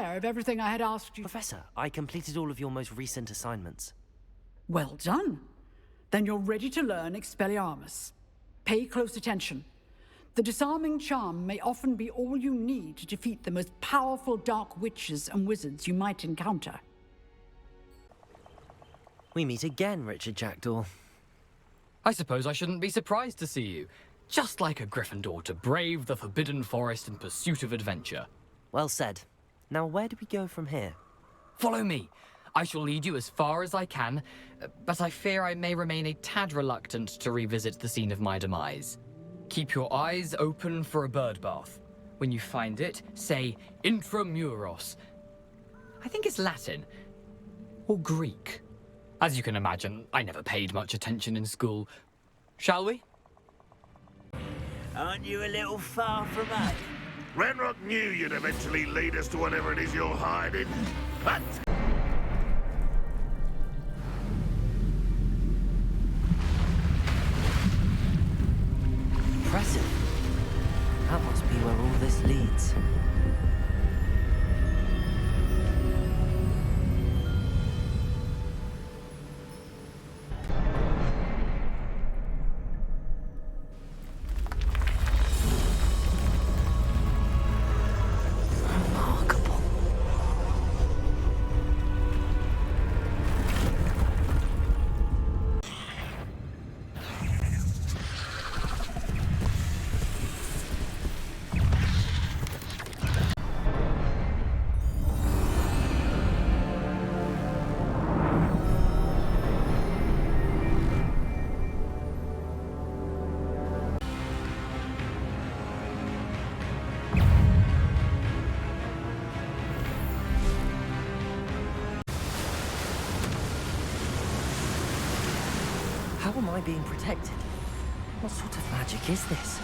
aware of everything I had asked you. Professor, I completed all of your most recent assignments. Well done. Then you're ready to learn Expelliarmus. Pay close attention. The disarming charm may often be all you need to defeat the most powerful dark witches and wizards you might encounter. We meet again, Richard Jackdaw. I suppose I shouldn't be surprised to see you. Just like a Gryffindor to brave the Forbidden Forest in pursuit of adventure. Well said. Now where do we go from here? Follow me. I shall lead you as far as I can, but I fear I may remain a tad reluctant to revisit the scene of my demise. Keep your eyes open for a bird bath. When you find it, say intramuros. I think it's Latin. Or Greek. As you can imagine, I never paid much attention in school. Shall we? Aren't you a little far from us? Ranrock knew you'd eventually lead us to whatever it is you're hiding. But Impressive. That must be where all this leads. Remarkable. How am I being protected? What sort of magic is this?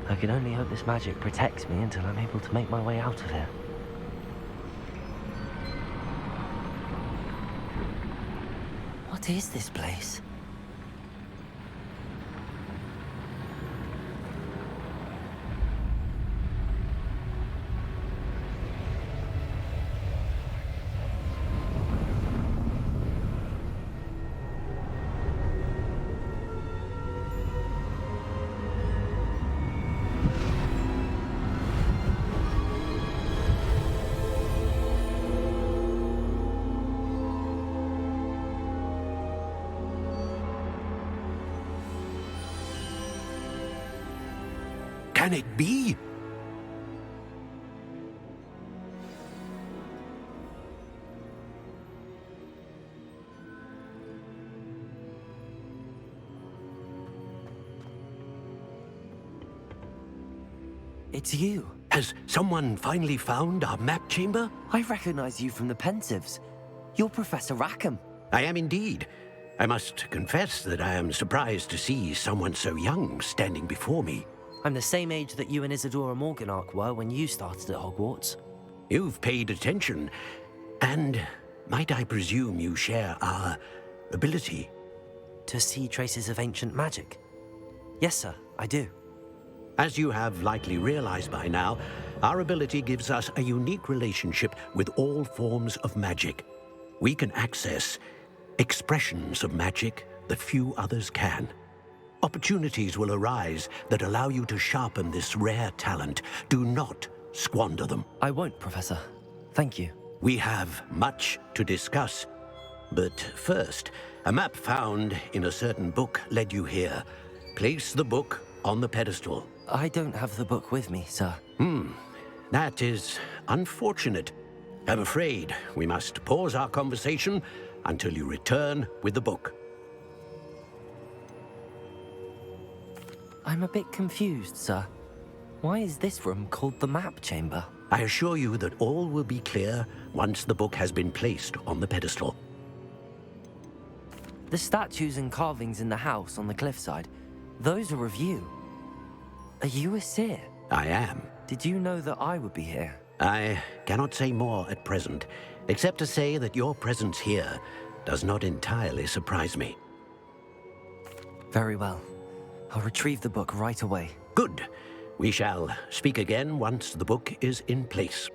I can only hope this magic protects me until I'm able to make my way out of here. What is this place? Can it be? It's you. Has someone finally found our map chamber? I recognize you from the Pensives. You're Professor Rackham. I am indeed. I must confess that I am surprised to see someone so young standing before me. I'm the same age that you and Isadora Morganach were when you started at Hogwarts. You've paid attention, and might I presume you share our ability? To see traces of ancient magic? Yes, sir, I do. As you have likely realized by now, our ability gives us a unique relationship with all forms of magic. We can access expressions of magic that few others can. Opportunities will arise that allow you to sharpen this rare talent. Do not squander them. I won't, Professor. Thank you. We have much to discuss. But first, a map found in a certain book led you here. Place the book on the pedestal. I don't have the book with me, sir. That is unfortunate. I'm afraid we must pause our conversation until you return with the book. I'm a bit confused, sir. Why is this room called the map chamber? I assure you that all will be clear once the book has been placed on the pedestal. The statues and carvings in the house on the cliffside, those are of you. Are you a seer? I am. Did you know that I would be here? I cannot say more at present, except to say that your presence here does not entirely surprise me. Very well. I'll retrieve the book right away. Good. We shall speak again once the book is in place.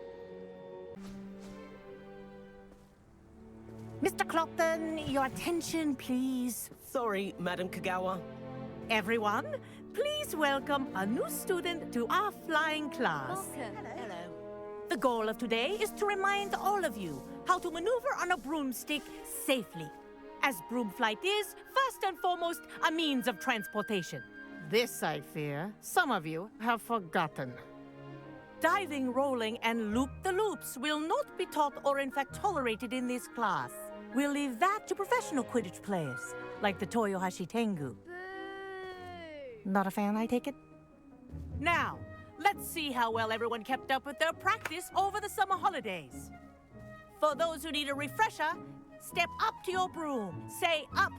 Mr. Clopton, your attention, please. Sorry, Madam Kagawa. Everyone, please welcome a new student to our flying class. Hello. The goal of today is to remind all of you how to maneuver on a broomstick safely, as broom flight is, first and foremost, a means of transportation. This, I fear, some of you have forgotten. Diving, rolling, and loop-the-loops will not be taught or in fact tolerated in this class. We'll leave that to professional Quidditch players, like the Toyohashi Tengu. Not a fan, I take it? Now, let's see how well everyone kept up with their practice over the summer holidays. For those who need a refresher, step up to your broom, say up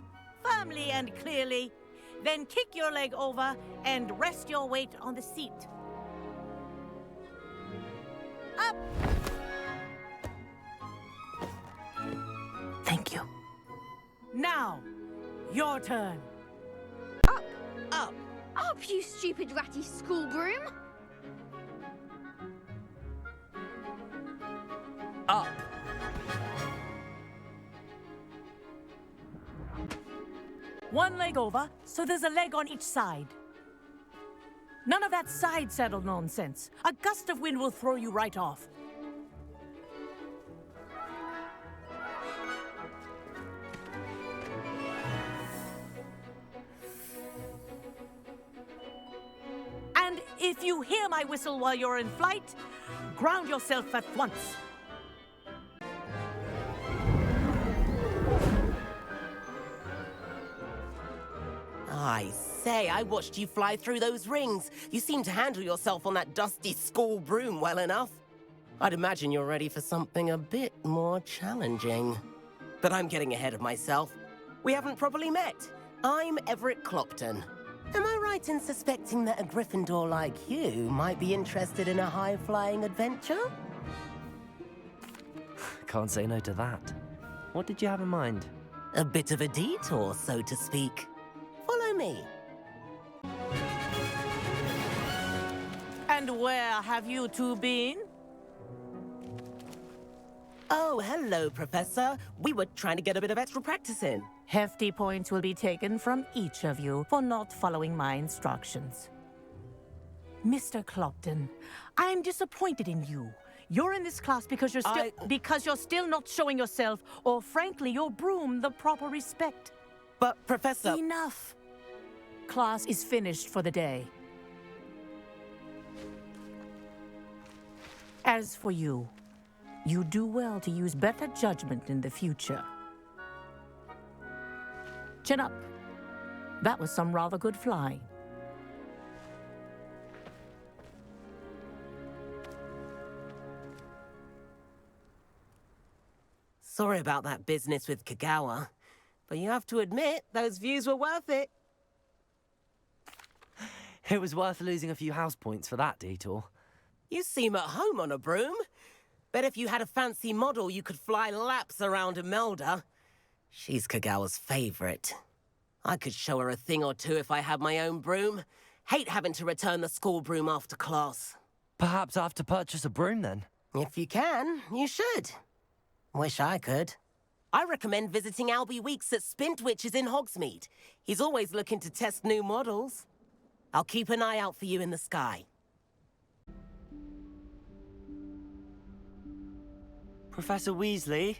firmly and clearly, then kick your leg over and rest your weight on the seat. Up! Thank you. Now, your turn. Up! Up. Up, you stupid ratty school broom! Up! One leg over, so there's a leg on each side. None of that side saddle nonsense. A gust of wind will throw you right off. And if you hear my whistle while you're in flight, ground yourself at once. I say, I watched you fly through those rings. You seem to handle yourself on that dusty school broom well enough. I'd imagine you're ready for something a bit more challenging. But I'm getting ahead of myself. We haven't properly met. I'm Everett Clopton. Am I right in suspecting that a Gryffindor like you might be interested in a high-flying adventure? Can't say no to that. What did you have in mind? A bit of a detour, so to speak. Follow me. And where have you two been? Oh, hello, Professor. We were trying to get a bit of extra practice in. Hefty points will be taken from each of you for not following my instructions. Mr. Clopton, I'm disappointed in you. You're in this class because you're still not showing yourself, or frankly, your broom, the proper respect. But, Professor... Enough. Class is finished for the day. As for you, you do well to use better judgment in the future. Chin up. That was some rather good flying. Sorry about that business with Kagawa, but you have to admit, those views were worth it. It was worth losing a few house points for that detour. You seem at home on a broom. Bet if you had a fancy model, you could fly laps around Imelda. She's Kagawa's favorite. I could show her a thing or two if I had my own broom. Hate having to return the school broom after class. Perhaps I have to purchase a broom then. If you can, you should. Wish I could. I recommend visiting Albie Weeks at Spintwitches in Hogsmeade. He's always looking to test new models. I'll keep an eye out for you in the sky. Professor Weasley?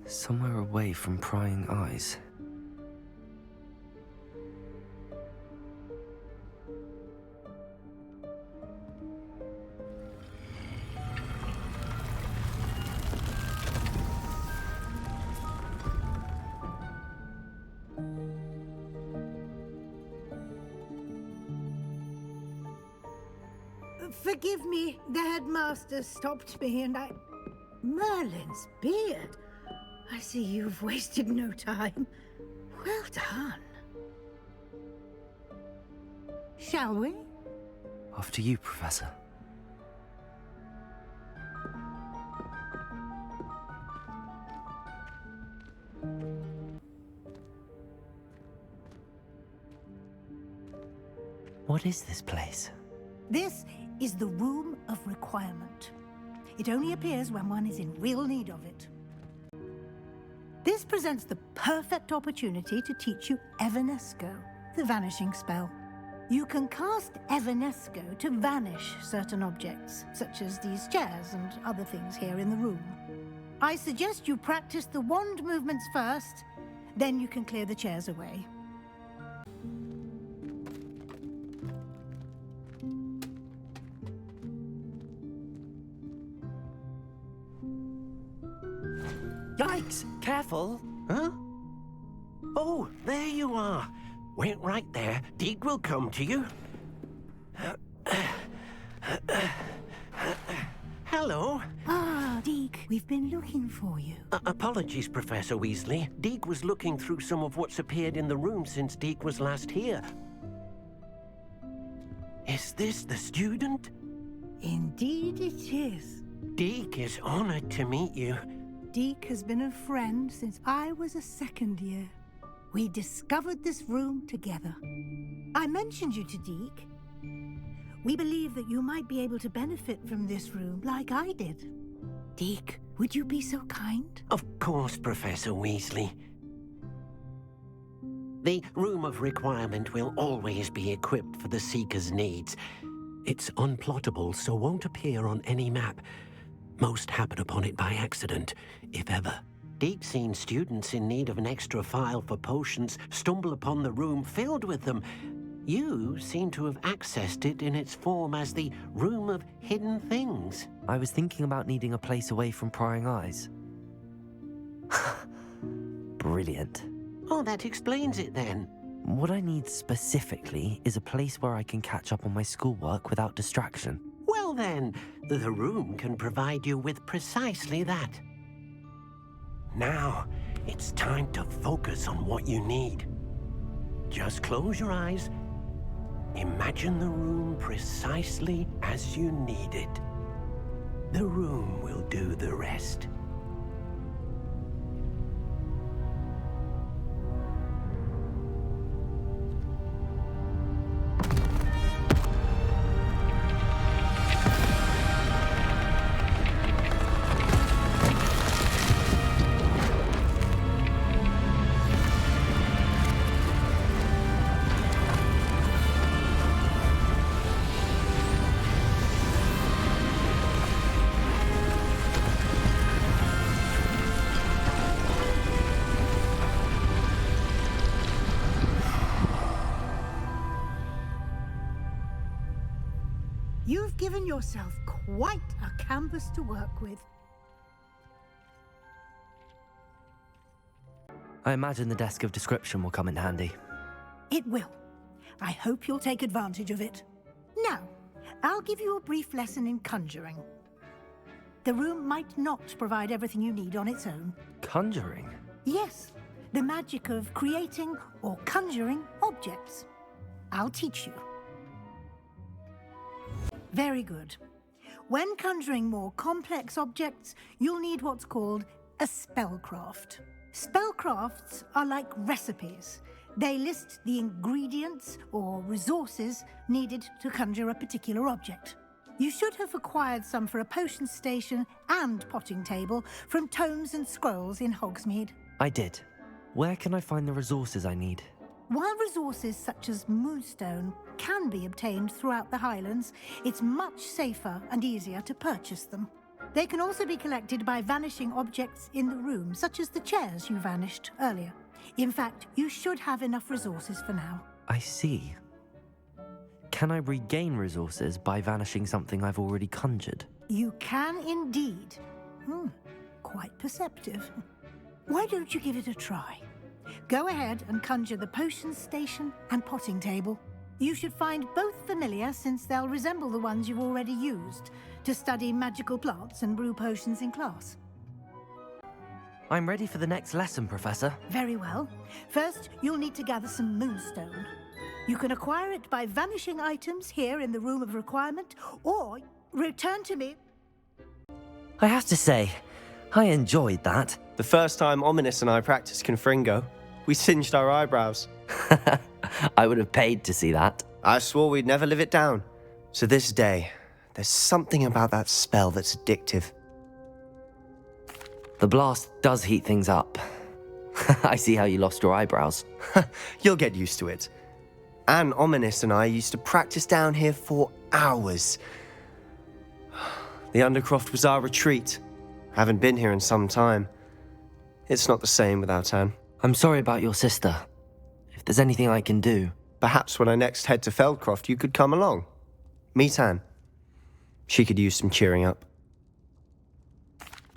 Somewhere away from prying eyes. Forgive me, the headmaster stopped me and I... Merlin's beard. I see you've wasted no time. Well done. Shall we? After you, Professor. What is this place? This is the Room of Requirement. It only appears when one is in real need of it. This presents the perfect opportunity to teach you Evanesco, the vanishing spell. You can cast Evanesco to vanish certain objects, such as these chairs and other things here in the room. I suggest you practice the wand movements first, then you can clear the chairs away. Yikes! Careful! Huh? Oh, there you are. Wait right there. Deke will come to you. Hello. Ah, Deke, we've been looking for you. Apologies, Professor Weasley. Deke was looking through some of what's appeared in the room since Deke was last here. Is this the student? Indeed it is. Deke is honored to meet you. Deke has been a friend since I was a second year. We discovered this room together. I mentioned you to Deke. We believe that you might be able to benefit from this room like I did. Deke, would you be so kind? Of course, Professor Weasley. The Room of Requirement will always be equipped for the Seeker's needs. It's unplottable, so won't appear on any map. Most happen upon it by accident, if ever. Deke's seen students in need of an extra file for potions stumble upon the room filled with them. You seem to have accessed it in its form as the Room of Hidden Things. I was thinking about needing a place away from prying eyes. Brilliant. Oh, that explains it then. What I need specifically is a place where I can catch up on my schoolwork without distraction. Well then, the room can provide you with precisely that. Now, it's time to focus on what you need. Just close your eyes. Imagine the room precisely as you need it. The room will do the rest. You've given yourself quite a canvas to work with. I imagine the desk of description will come in handy. It will. I hope you'll take advantage of it. Now, I'll give you a brief lesson in conjuring. The room might not provide everything you need on its own. Conjuring? Yes, the magic of creating or conjuring objects. I'll teach you. Very good. When conjuring more complex objects, you'll need what's called a spellcraft. Spellcrafts are like recipes. They list the ingredients or resources needed to conjure a particular object. You should have acquired some for a potion station and potting table from tomes and scrolls in Hogsmeade. I did. Where can I find the resources I need? While resources such as moonstone can be obtained throughout the Highlands, it's much safer and easier to purchase them. They can also be collected by vanishing objects in the room, such as the chairs you vanished earlier. In fact, you should have enough resources for now. I see. Can I regain resources by vanishing something I've already conjured? You can indeed. Quite perceptive. Why don't you give it a try? Go ahead and conjure the potion station and potting table. You should find both familiar, since they'll resemble the ones you've already used to study magical plants and brew potions in class. I'm ready for the next lesson, Professor. Very well. First, you'll need to gather some moonstone. You can acquire it by vanishing items here in the Room of Requirement, or return to me. I have to say, I enjoyed that. The first time Ominous and I practiced Confringo, we singed our eyebrows. I would have paid to see that. I swore we'd never live it down. So this day, there's something about that spell that's addictive. The blast does heat things up. I see how you lost your eyebrows. You'll get used to it. Anne Ominous and I used to practice down here for hours. The Undercroft was our retreat. Haven't been here in some time. It's not the same without Anne. I'm sorry about your sister. If there's anything I can do... Perhaps when I next head to Feldcroft, you could come along. Meet Anne. She could use some cheering up.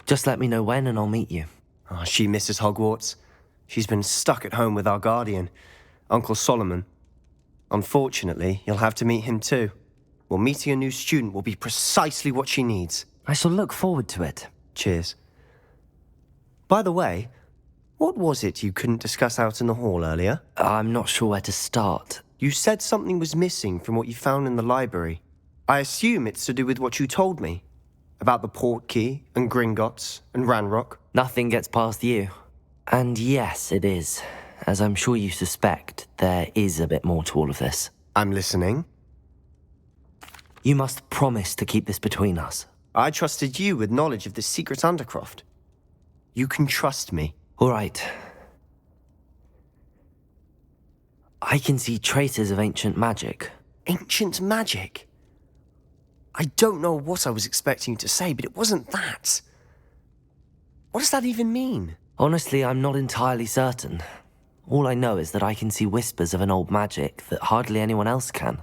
Just let me know when and I'll meet you. Oh, she misses Hogwarts. She's been stuck at home with our guardian, Uncle Solomon. Unfortunately, you'll have to meet him too. Well, meeting a new student will be precisely what she needs. I shall look forward to it. Cheers. By the way, what was it you couldn't discuss out in the hall earlier? I'm not sure where to start. You said something was missing from what you found in the library. I assume it's to do with what you told me. About the Portkey, and Gringotts, and Ranrock. Nothing gets past you. And yes, it is. As I'm sure you suspect, there is a bit more to all of this. I'm listening. You must promise to keep this between us. I trusted you with knowledge of the secret Undercroft. You can trust me. All right. I can see traces of ancient magic. Ancient magic? I don't know what I was expecting you to say, but it wasn't that. What does that even mean? Honestly, I'm not entirely certain. All I know is that I can see whispers of an old magic that hardly anyone else can.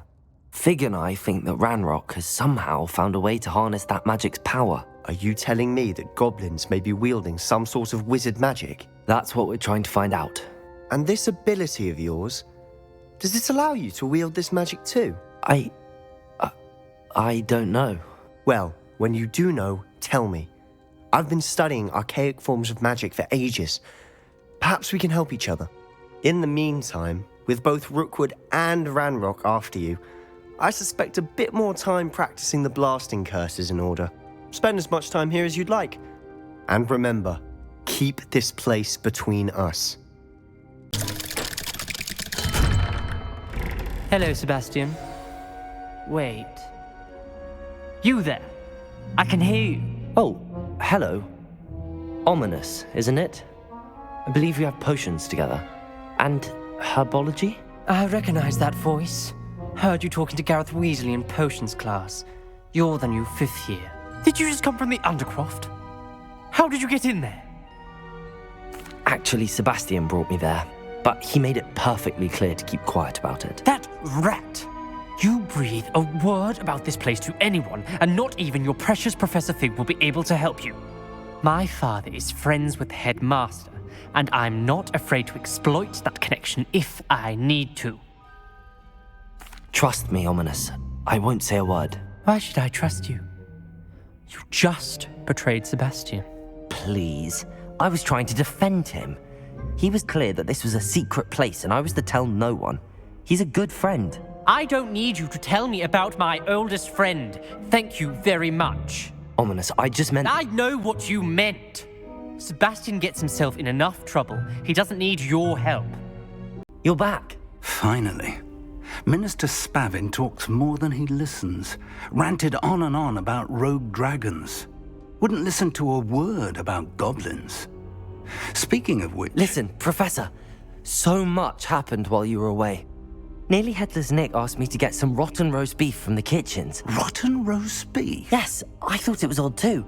Fig and I think that Ranrock has somehow found a way to harness that magic's power. Are you telling me that goblins may be wielding some sort of wizard magic? That's what we're trying to find out. And this ability of yours, does it allow you to wield this magic too? I don't know. Well, when you do know, tell me. I've been studying archaic forms of magic for ages. Perhaps we can help each other. In the meantime, with both Rookwood and Ranrock after you, I suspect a bit more time practicing the blasting curse is in order. Spend as much time here as you'd like. And remember, keep this place between us. Hello, Sebastian. Wait. You there? I can hear you. Oh, hello. Ominous, isn't it? I believe we have potions together. And herbology? I recognize that voice. Heard you talking to Gareth Weasley in potions class. You're the new 5th year. Did you just come from the Undercroft? How did you get in there? Actually, Sebastian brought me there, but he made it perfectly clear to keep quiet about it. That rat! You breathe a word about this place to anyone, and not even your precious Professor Fig will be able to help you. My father is friends with the headmaster, and I'm not afraid to exploit that connection if I need to. Trust me, Ominous. I won't say a word. Why should I trust you? You just betrayed Sebastian. Please. I was trying to defend him. He was clear that this was a secret place, and I was to tell no one. He's a good friend. I don't need you to tell me about my oldest friend. Thank you very much. Ominous, I just meant... I know what you meant. Sebastian gets himself in enough trouble. He doesn't need your help. You're back. Finally. Minister Spavin talks more than he listens. Ranted on and on about rogue dragons. Wouldn't listen to a word about goblins. Speaking of which... Listen, Professor. So much happened while you were away. Nearly Headless Nick asked me to get some rotten roast beef from the kitchens. Rotten roast beef? Yes, I thought it was odd too.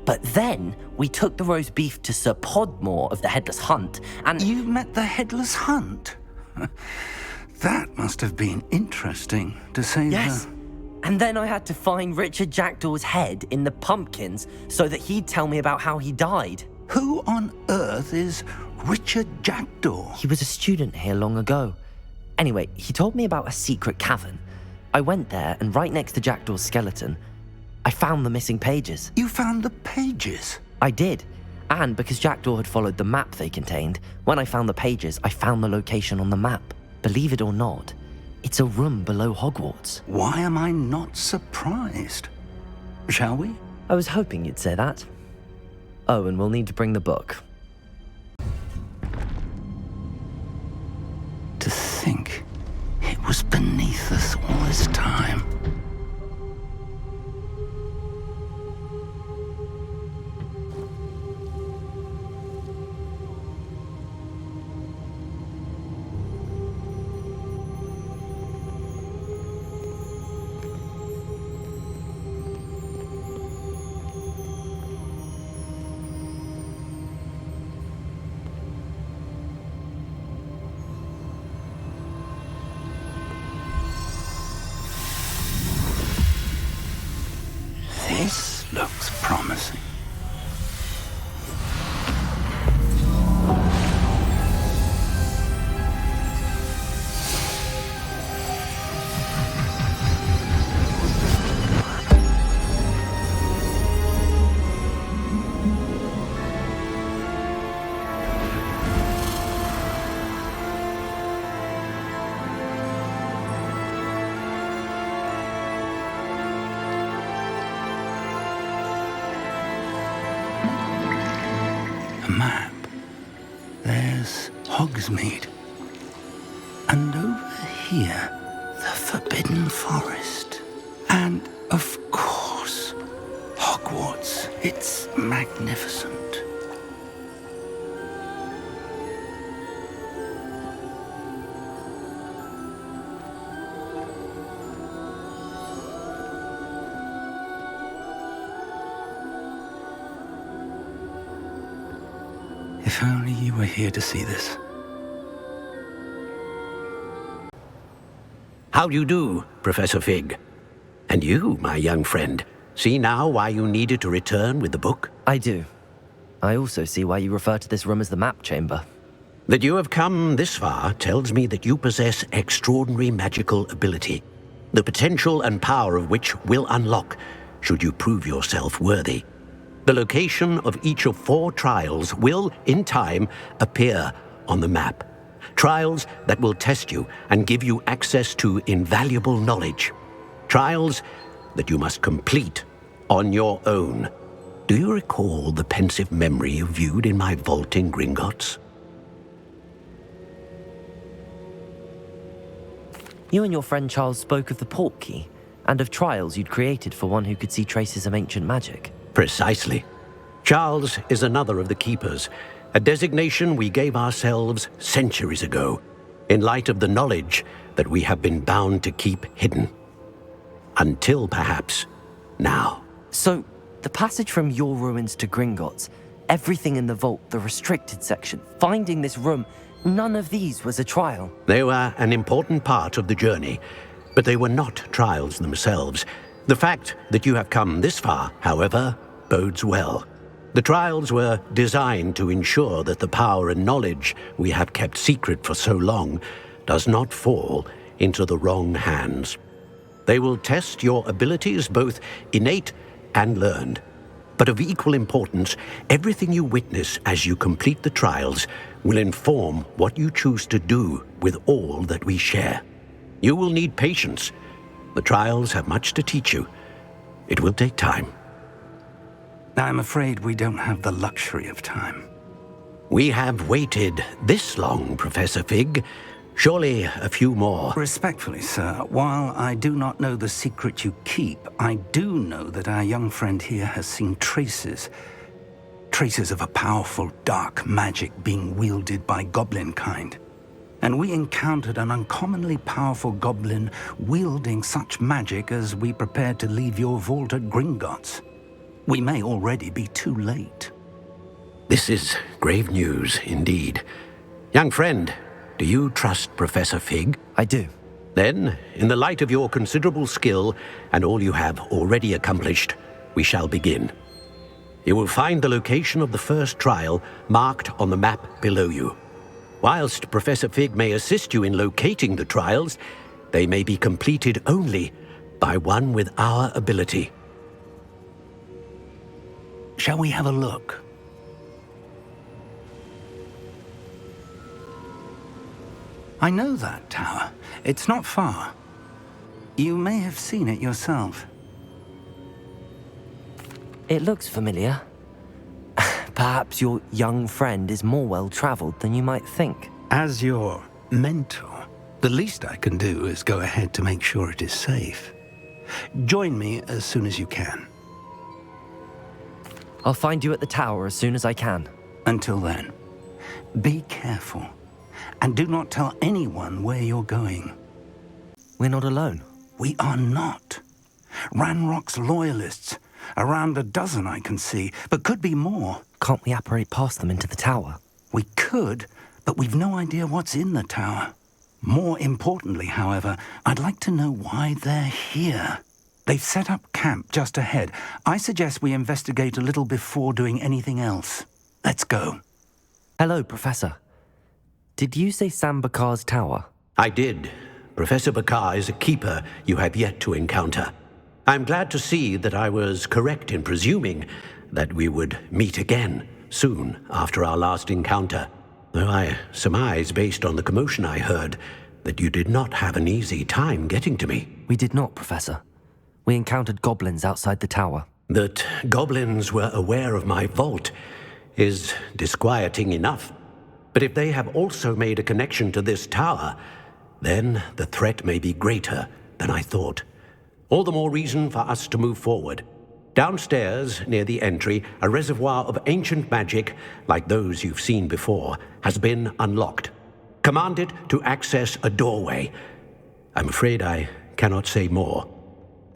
But then we took the roast beef to Sir Podmore of the Headless Hunt, and... You met the Headless Hunt? That must have been interesting, to say Yes. And then I had to find Richard Jackdaw's head in the pumpkins so that he'd tell me about how he died. Who on earth is Richard Jackdaw? He was a student here long ago. Anyway, he told me about a secret cavern. I went there, and right next to Jackdaw's skeleton, I found the missing pages. You found the pages? I did. And because Jackdaw had followed the map they contained, when I found the pages, I found the location on the map. Believe it or not, it's a room below Hogwarts. Why am I not surprised? Shall we? I was hoping you'd say that. Oh, and we'll need to bring the book. To think this time. This looks promising. A map. There's Hogsmeade. And over here, the Forbidden Forest. And, of course, Hogwarts. It's magnificent. If only you were here to see this. How do you do, Professor Fig? And you, my young friend, see now why you needed to return with the book? I do. I also see why you refer to this room as the map chamber. That you have come this far tells me that you possess extraordinary magical ability, the potential and power of which will unlock should you prove yourself worthy. The location of each of 4 trials will, in time, appear on the map. Trials that will test you and give you access to invaluable knowledge. Trials that you must complete on your own. Do you recall the pensive memory you viewed in my vault in Gringotts? You and your friend Charles spoke of the Portkey, and of trials you'd created for one who could see traces of ancient magic. Precisely. Charles is another of the Keepers, a designation we gave ourselves centuries ago, in light of the knowledge that we have been bound to keep hidden. Until, perhaps, now. So, the passage from your ruins to Gringotts, everything in the vault, the restricted section, finding this room, none of these was a trial. They were an important part of the journey, but they were not trials themselves. The fact that you have come this far, however, bodes well. The trials were designed to ensure that the power and knowledge we have kept secret for so long does not fall into the wrong hands. They will test your abilities, both innate and learned. But of equal importance, everything you witness as you complete the trials will inform what you choose to do with all that we share. You will need patience. The trials have much to teach you. It will take time. I'm afraid we don't have the luxury of time. We have waited this long, Professor Fig. Surely a few more. Respectfully, sir, while I do not know the secret you keep, I do know that our young friend here has seen traces of a powerful dark magic being wielded by goblin kind. And we encountered an uncommonly powerful goblin wielding such magic as we prepared to leave your vault at Gringotts. We may already be too late. This is grave news indeed. Young friend, do you trust Professor Fig? I do. Then, in the light of your considerable skill and all you have already accomplished, we shall begin. You will find the location of the first trial marked on the map below you. Whilst Professor Fig may assist you in locating the trials, they may be completed only by one with our ability. Shall we have a look? I know that tower. It's not far. You may have seen it yourself. It looks familiar. Perhaps your young friend is more well-traveled than you might think. As your mentor, The least I can do is go ahead to make sure it is safe. Join me as soon as you can. I'll find you at the tower as soon as I can. Until then, be careful. And do not tell anyone where you're going. We're not alone. We are not. Ranrock's loyalists. Around a dozen I can see, but could be more. Can't we apparate past them into the tower? We could, but we've no idea what's in the tower. More importantly, however, I'd like to know why they're here. They've set up camp just ahead. I suggest we investigate a little before doing anything else. Let's go. Hello, Professor. Did you say Sam Bakar's tower? I did. Professor Bakar is a keeper you have yet to encounter. I'm glad to see that I was correct in presuming that we would meet again soon after our last encounter. Though I surmise, based on the commotion I heard, that you did not have an easy time getting to me. We did not, Professor. We encountered goblins outside the tower. That goblins were aware of my vault is disquieting enough. But if they have also made a connection to this tower, then the threat may be greater than I thought. All the more reason for us to move forward. Downstairs, near the entry, a reservoir of ancient magic, like those you've seen before, has been unlocked. Command it to access a doorway. I'm afraid I cannot say more.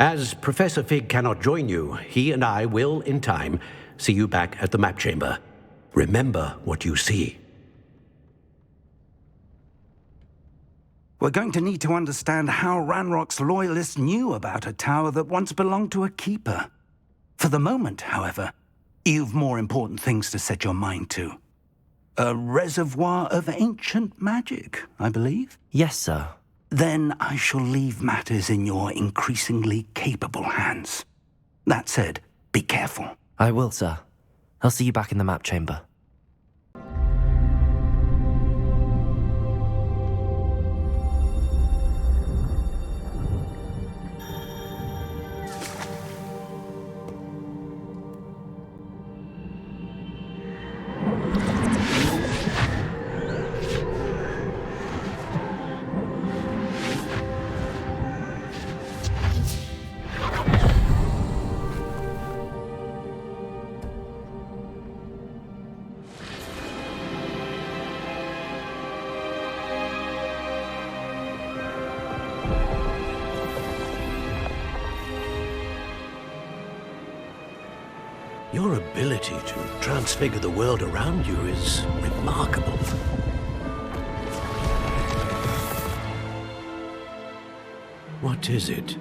As Professor Fig cannot join you, he and I will, in time, see you back at the map chamber. Remember what you see. We're going to need to understand how Ranrock's loyalists knew about a tower that once belonged to a keeper. For the moment, however, you've more important things to set your mind to. A reservoir of ancient magic, I believe? Yes, sir. Then I shall leave matters in your increasingly capable hands. That said, be careful. I will, sir. I'll see you back in the map chamber. Your ability to transfigure the world around you is remarkable. What is it?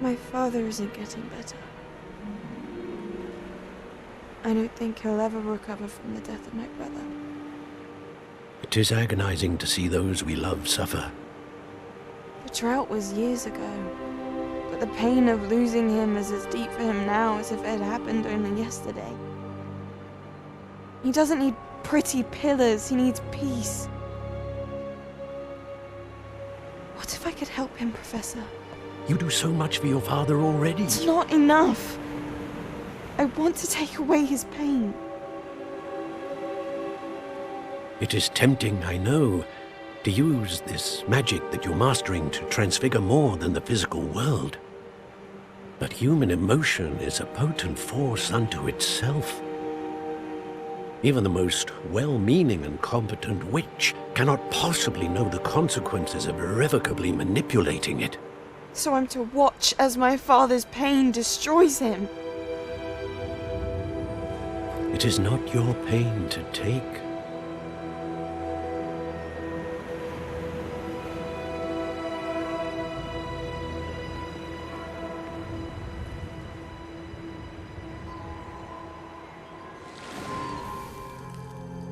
My father isn't getting better. I don't think he'll ever recover from the death of my brother. It is agonizing to see those we love suffer. The drought was years ago, but the pain of losing him is as deep for him now as if it had happened only yesterday. He doesn't need pretty pillars, he needs peace. What if I could help him, Professor? You do so much for your father already. It's not enough. I want to take away his pain. It is tempting, I know, to use this magic that you're mastering to transfigure more than the physical world. But human emotion is a potent force unto itself. Even the most well-meaning and competent witch cannot possibly know the consequences of irrevocably manipulating it. So I'm to watch as my father's pain destroys him. It is not your pain to take.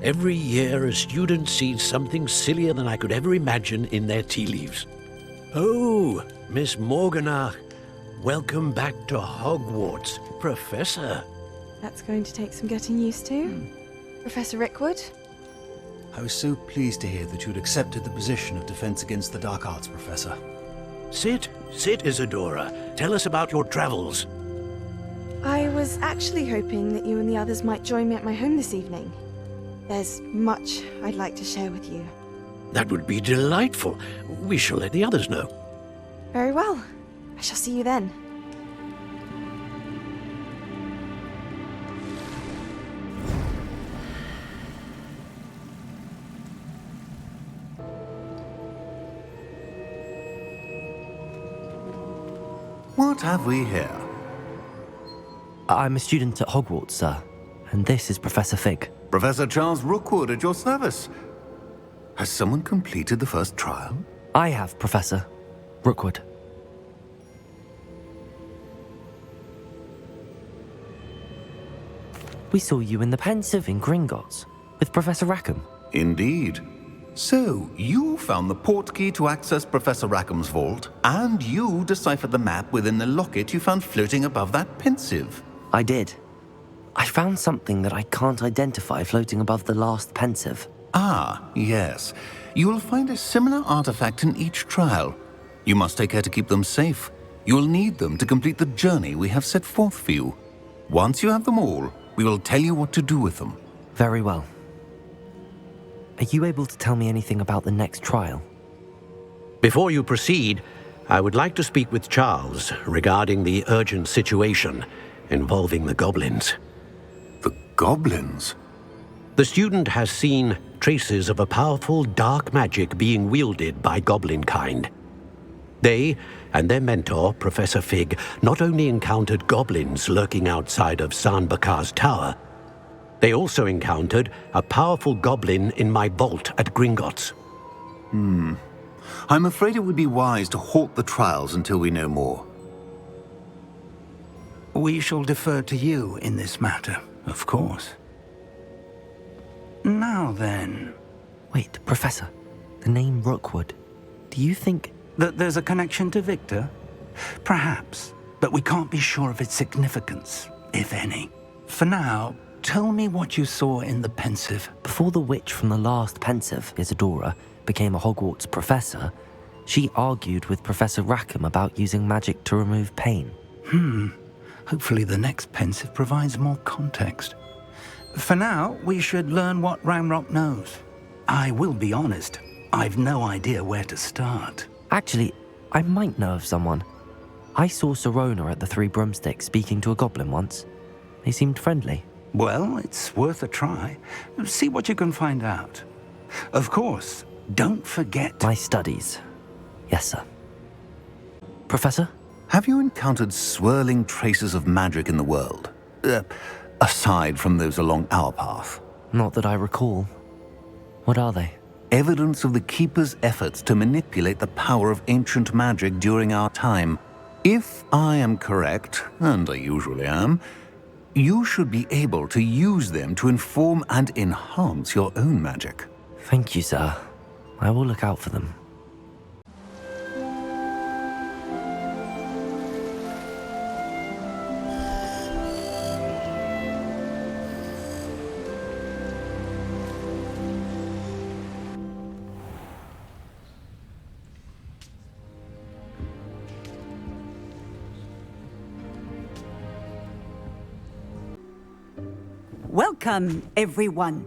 Every year, a student sees something sillier than I could ever imagine in their tea leaves. Oh, Miss Morganach, welcome back to Hogwarts, Professor. That's going to take some getting used to. Professor Rickwood? I was so pleased to hear that you'd accepted the position of Defense Against the Dark Arts, Professor. Sit, Isadora. Tell us about your travels. I was actually hoping that you and the others might join me at my home this evening. There's much I'd like to share with you. That would be delightful. We shall let the others know. Very well. I shall see you then. What have we here? I'm a student at Hogwarts, sir, and this is Professor Fig. Professor Charles Rookwood at your service. Has someone completed the first trial? I have, Professor Rookwood. We saw you in the Pensive in Gringotts with Professor Rackham. Indeed. So, you found the portkey to access Professor Rackham's vault, and you deciphered the map within the locket you found floating above that Pensive. I did. I found something that I can't identify floating above the last Pensive. Ah, yes. You will find a similar artifact in each trial. You must take care to keep them safe. You will need them to complete the journey we have set forth for you. Once you have them all, we will tell you what to do with them. Very well. Are you able to tell me anything about the next trial? Before you proceed, I would like to speak with Charles regarding the urgent situation involving the goblins. The goblins? The student has seen traces of a powerful dark magic being wielded by goblin kind. They and their mentor, Professor Fig, not only encountered goblins lurking outside of Sanbakar's tower, they also encountered a powerful goblin in my vault at Gringotts. I'm afraid it would be wise to halt the trials until we know more. We shall defer to you in this matter, of course. Now then... Wait, Professor. The name Rookwood. Do you think... that there's a connection to Victor? Perhaps, but we can't be sure of its significance, if any. For now, tell me what you saw in the Pensive. Before the witch from the last Pensive, Isadora, became a Hogwarts professor, she argued with Professor Rackham about using magic to remove pain. Hopefully the next Pensive provides more context. For now, we should learn what Ranrock knows. I will be honest, I've no idea where to start. Actually, I might know of someone. I saw Serona at the Three Broomsticks speaking to a goblin once. They seemed friendly. Well, it's worth a try. See what you can find out. Of course, don't forget... my studies. Yes, sir. Professor? Have you encountered swirling traces of magic in the world? Aside from those along our path? Not that I recall. What are they? Evidence of the Keeper's efforts to manipulate the power of ancient magic during our time. If I am correct, and I usually am, you should be able to use them to inform and enhance your own magic. Thank you, sir. I will look out for them. Welcome, everyone.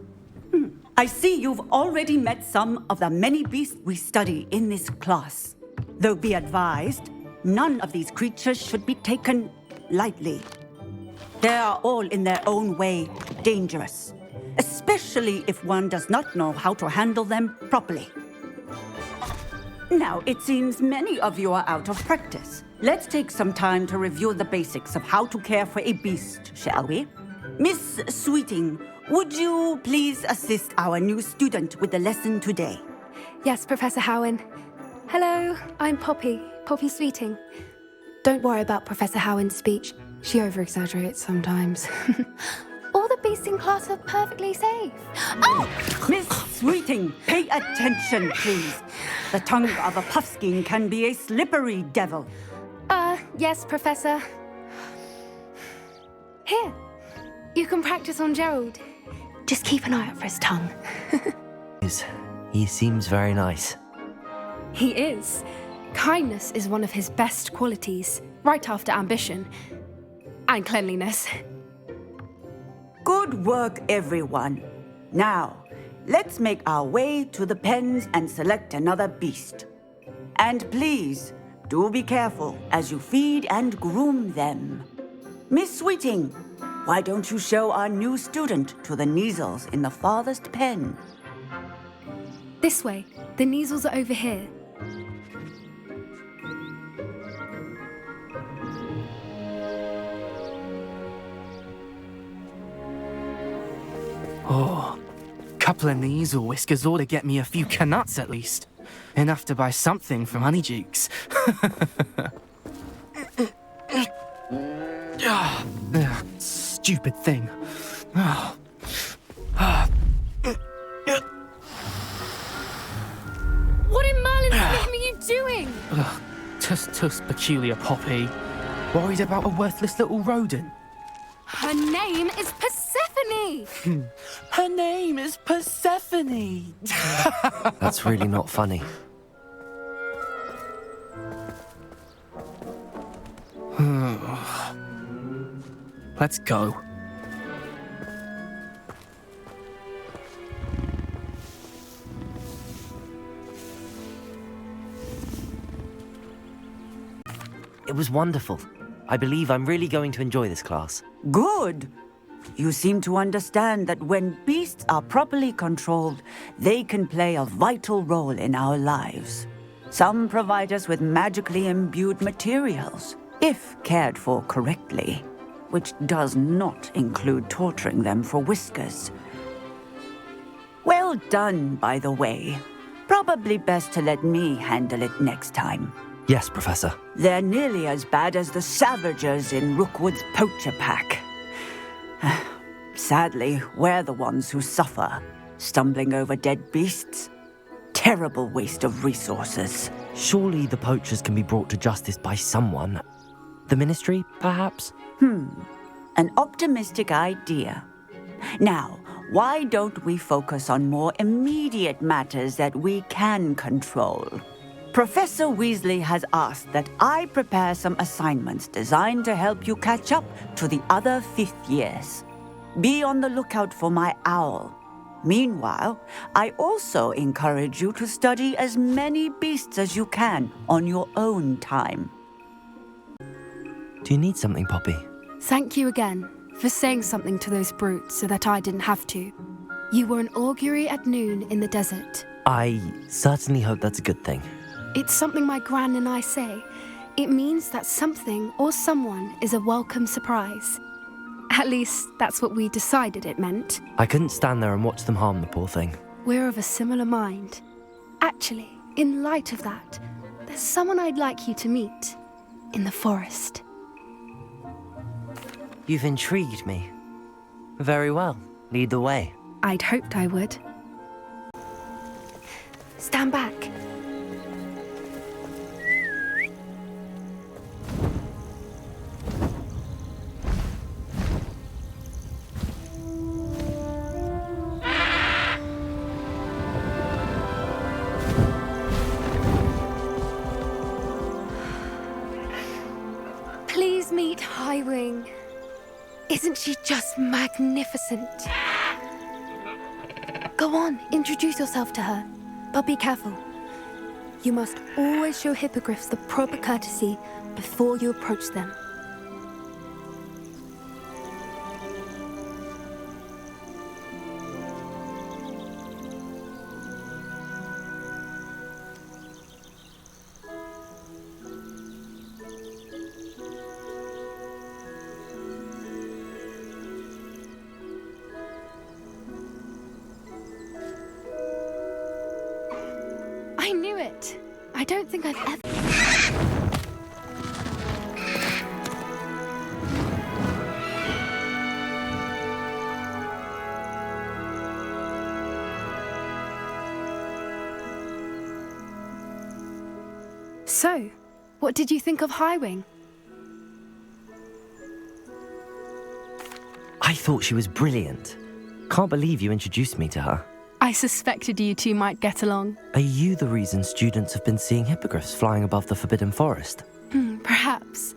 I see you've already met some of the many beasts we study in this class. Though be advised, none of these creatures should be taken lightly. They are all in their own way dangerous, especially if one does not know how to handle them properly. Now, it seems many of you are out of practice. Let's take some time to review the basics of how to care for a beast, shall we? Miss Sweeting, would you please assist our new student with the lesson today? Yes, Professor Howen. Hello, I'm Poppy Sweeting. Don't worry about Professor Howen's speech. She over-exaggerates sometimes. All the beasts in class are perfectly safe. Oh! Miss Sweeting, pay attention, please. The tongue of a puffskein can be a slippery devil. Yes, Professor. Here, you can practice on Gerald. Just keep an eye out for his tongue. He seems very nice. He is. Kindness is one of his best qualities, right after ambition. And cleanliness. Good work, everyone. Now, let's make our way to the pens and select another beast. And please, do be careful as you feed and groom them. Miss Sweeting, why don't you show our new student to the Kneazles in the farthest pen? This way. The Kneazles are over here. Oh, couple of Kneazle whiskers ought to get me a few canuts at least. Enough to buy something from Honeydukes. Stupid thing. What in Merlin's name are you doing? Tuss peculiar Poppy. Worried about a worthless little rodent. Her name is Persephone! Her name is Persephone! That's really not funny. Let's go. It was wonderful. I believe I'm really going to enjoy this class. Good. You seem to understand that when beasts are properly controlled, they can play a vital role in our lives. Some provide us with magically imbued materials, if cared for correctly, which does not include torturing them for whiskers. Well done, by the way. Probably best to let me handle it next time. Yes, Professor. They're nearly as bad as the Savagers in Rookwood's poacher pack. Sadly, we're the ones who suffer, stumbling over dead beasts. Terrible waste of resources. Surely the poachers can be brought to justice by someone. The Ministry, perhaps? An optimistic idea. Now, why don't we focus on more immediate matters that we can control? Professor Weasley has asked that I prepare some assignments designed to help you catch up to the other fifth years. Be on the lookout for my owl. Meanwhile, I also encourage you to study as many beasts as you can on your own time. Do you need something, Poppy? Thank you again for saying something to those brutes so that I didn't have to. You were an augury at noon in the desert. I certainly hope that's a good thing. It's something my gran and I say. It means that something or someone is a welcome surprise. At least, that's what we decided it meant. I couldn't stand there and watch them harm the poor thing. We're of a similar mind. Actually, in light of that, there's someone I'd like you to meet. In the forest. You've intrigued me. Very well. Lead the way. I'd hoped I would. Stand back. Please meet Highwing. Isn't she just magnificent? Go on, introduce yourself to her. But be careful. You must always show hippogriffs the proper courtesy before you approach them. I knew it. I don't think I've ever... So, what did you think of Highwing? I thought she was brilliant. Can't believe you introduced me to her. I suspected you two might get along. Are you the reason students have been seeing hippogriffs flying above the Forbidden Forest? Perhaps.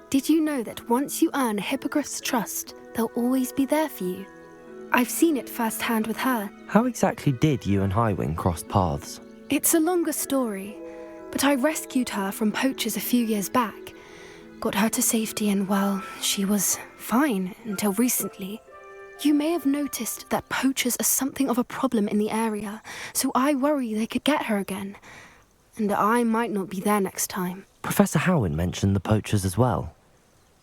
Did you know that once you earn a hippogriff's trust, they'll always be there for you? I've seen it firsthand with her. How exactly did you and Highwing cross paths? It's a longer story, but I rescued her from poachers a few years back. Got her to safety and, well, she was fine until recently. You may have noticed that poachers are something of a problem in the area, so I worry they could get her again. And I might not be there next time. Professor Howin mentioned the poachers as well.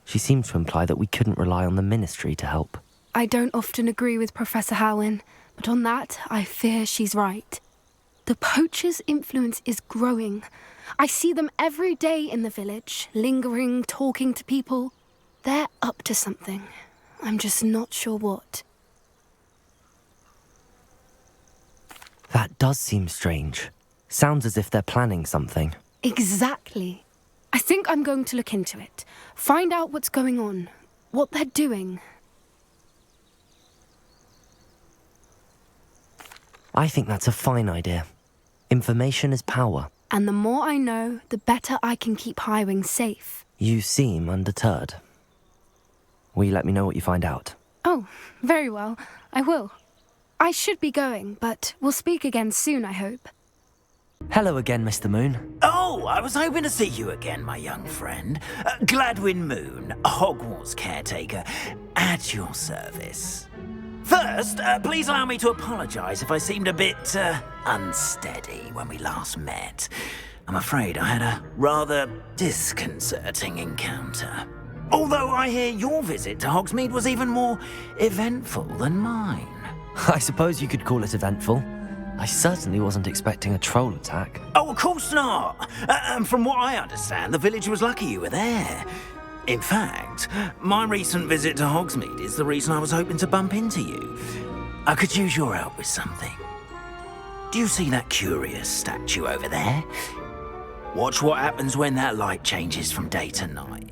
She seemed to imply that we couldn't rely on the Ministry to help. I don't often agree with Professor Howin, but on that, I fear she's right. The poachers' influence is growing. I see them every day in the village, lingering, talking to people. They're up to something. I'm just not sure what. That does seem strange. Sounds as if they're planning something. Exactly. I think I'm going to look into it. Find out what's going on, what they're doing. I think that's a fine idea. Information is power. And the more I know, the better I can keep Highwing safe. You seem undeterred. Will you let me know what you find out? Oh, very well. I will. I should be going, but we'll speak again soon, I hope. Hello again, Mr. Moon. Oh, I was hoping to see you again, my young friend. Gladwin Moon, Hogwarts caretaker, at your service. First, please allow me to apologise if I seemed a bit unsteady when we last met. I'm afraid I had a rather disconcerting encounter. Although I hear your visit to Hogsmeade was even more eventful than mine. I suppose you could call it eventful. I certainly wasn't expecting a troll attack. Oh, of course not. And from what I understand, the village was lucky you were there. In fact, my recent visit to Hogsmeade is the reason I was hoping to bump into you. I could use your help with something. Do you see that curious statue over there? Watch what happens when that light changes from day to night.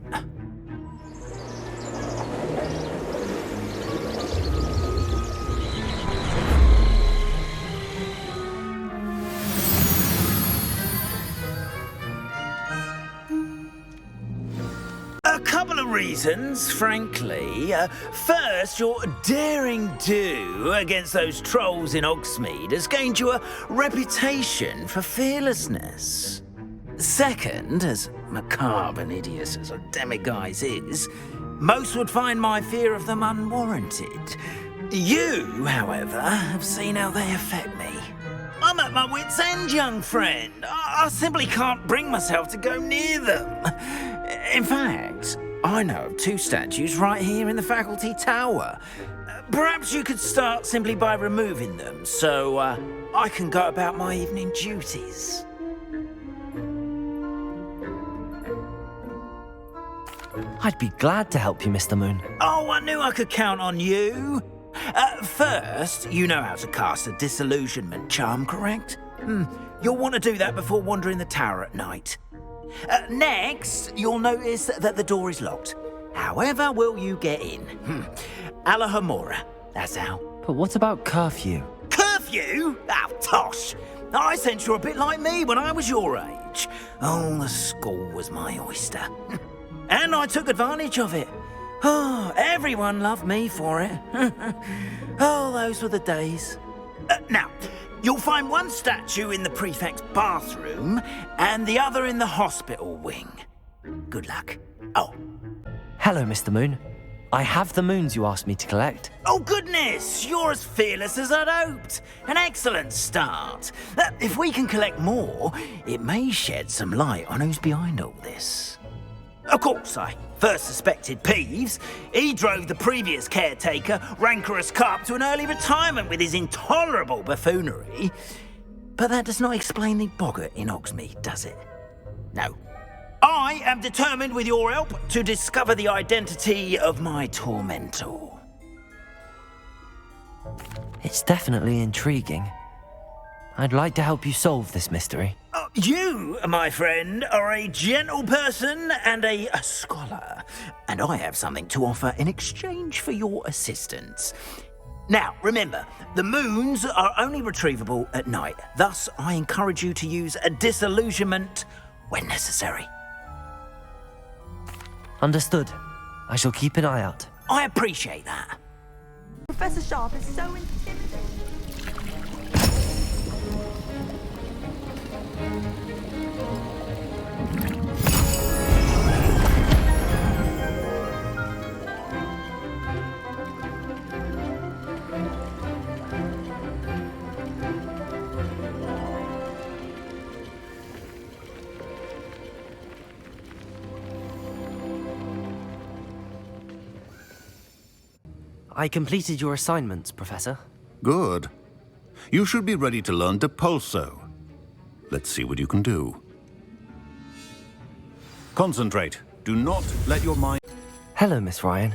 A couple of reasons, frankly. First, your daring do against those trolls in Hogsmeade has gained you a reputation for fearlessness. Second, as macabre and hideous as a demiguise is, most would find my fear of them unwarranted. You, however, have seen how they affect me. I'm at my wit's end, young friend. I simply can't bring myself to go near them. In fact, I know of two statues right here in the faculty tower. Perhaps you could start simply by removing them, so I can go about my evening duties. I'd be glad to help you, Mr. Moon. Oh, I knew I could count on you. First, you know how to cast a disillusionment charm, correct? You'll want to do that before wandering the tower at night. Next, you'll notice that the door is locked. However will you get in? Alahamora, that's how. But what about curfew? Curfew? Oh, tosh. I sense you're a bit like me when I was your age. Oh, the school was my oyster. And I took advantage of it. Oh, everyone loved me for it. Oh, those were the days. Now, you'll find one statue in the prefect's bathroom and the other in the hospital wing. Good luck. Oh. Hello, Mr. Moon. I have the moons you asked me to collect. Oh, goodness! You're as fearless as I'd hoped. An excellent start. If we can collect more, it may shed some light on who's behind all this. Of course, I first suspected Peeves. He drove the previous caretaker, Rancorous Carp, to an early retirement with his intolerable buffoonery. But that does not explain the boggart in Hogsmeade, does it? No. I am determined, with your help, to discover the identity of my tormentor. It's definitely intriguing. I'd like to help you solve this mystery. You, my friend, are a gentle person and a scholar, and I have something to offer in exchange for your assistance. Now, remember, the moons are only retrievable at night. Thus, I encourage you to use a disillusionment when necessary. Understood. I shall keep an eye out. I appreciate that. Professor Sharp is so intimidating. I completed your assignments, Professor. Good. You should be ready to learn Depulso. Let's see what you can do. Concentrate. Do not let your mind... Hello, Miss Ryan.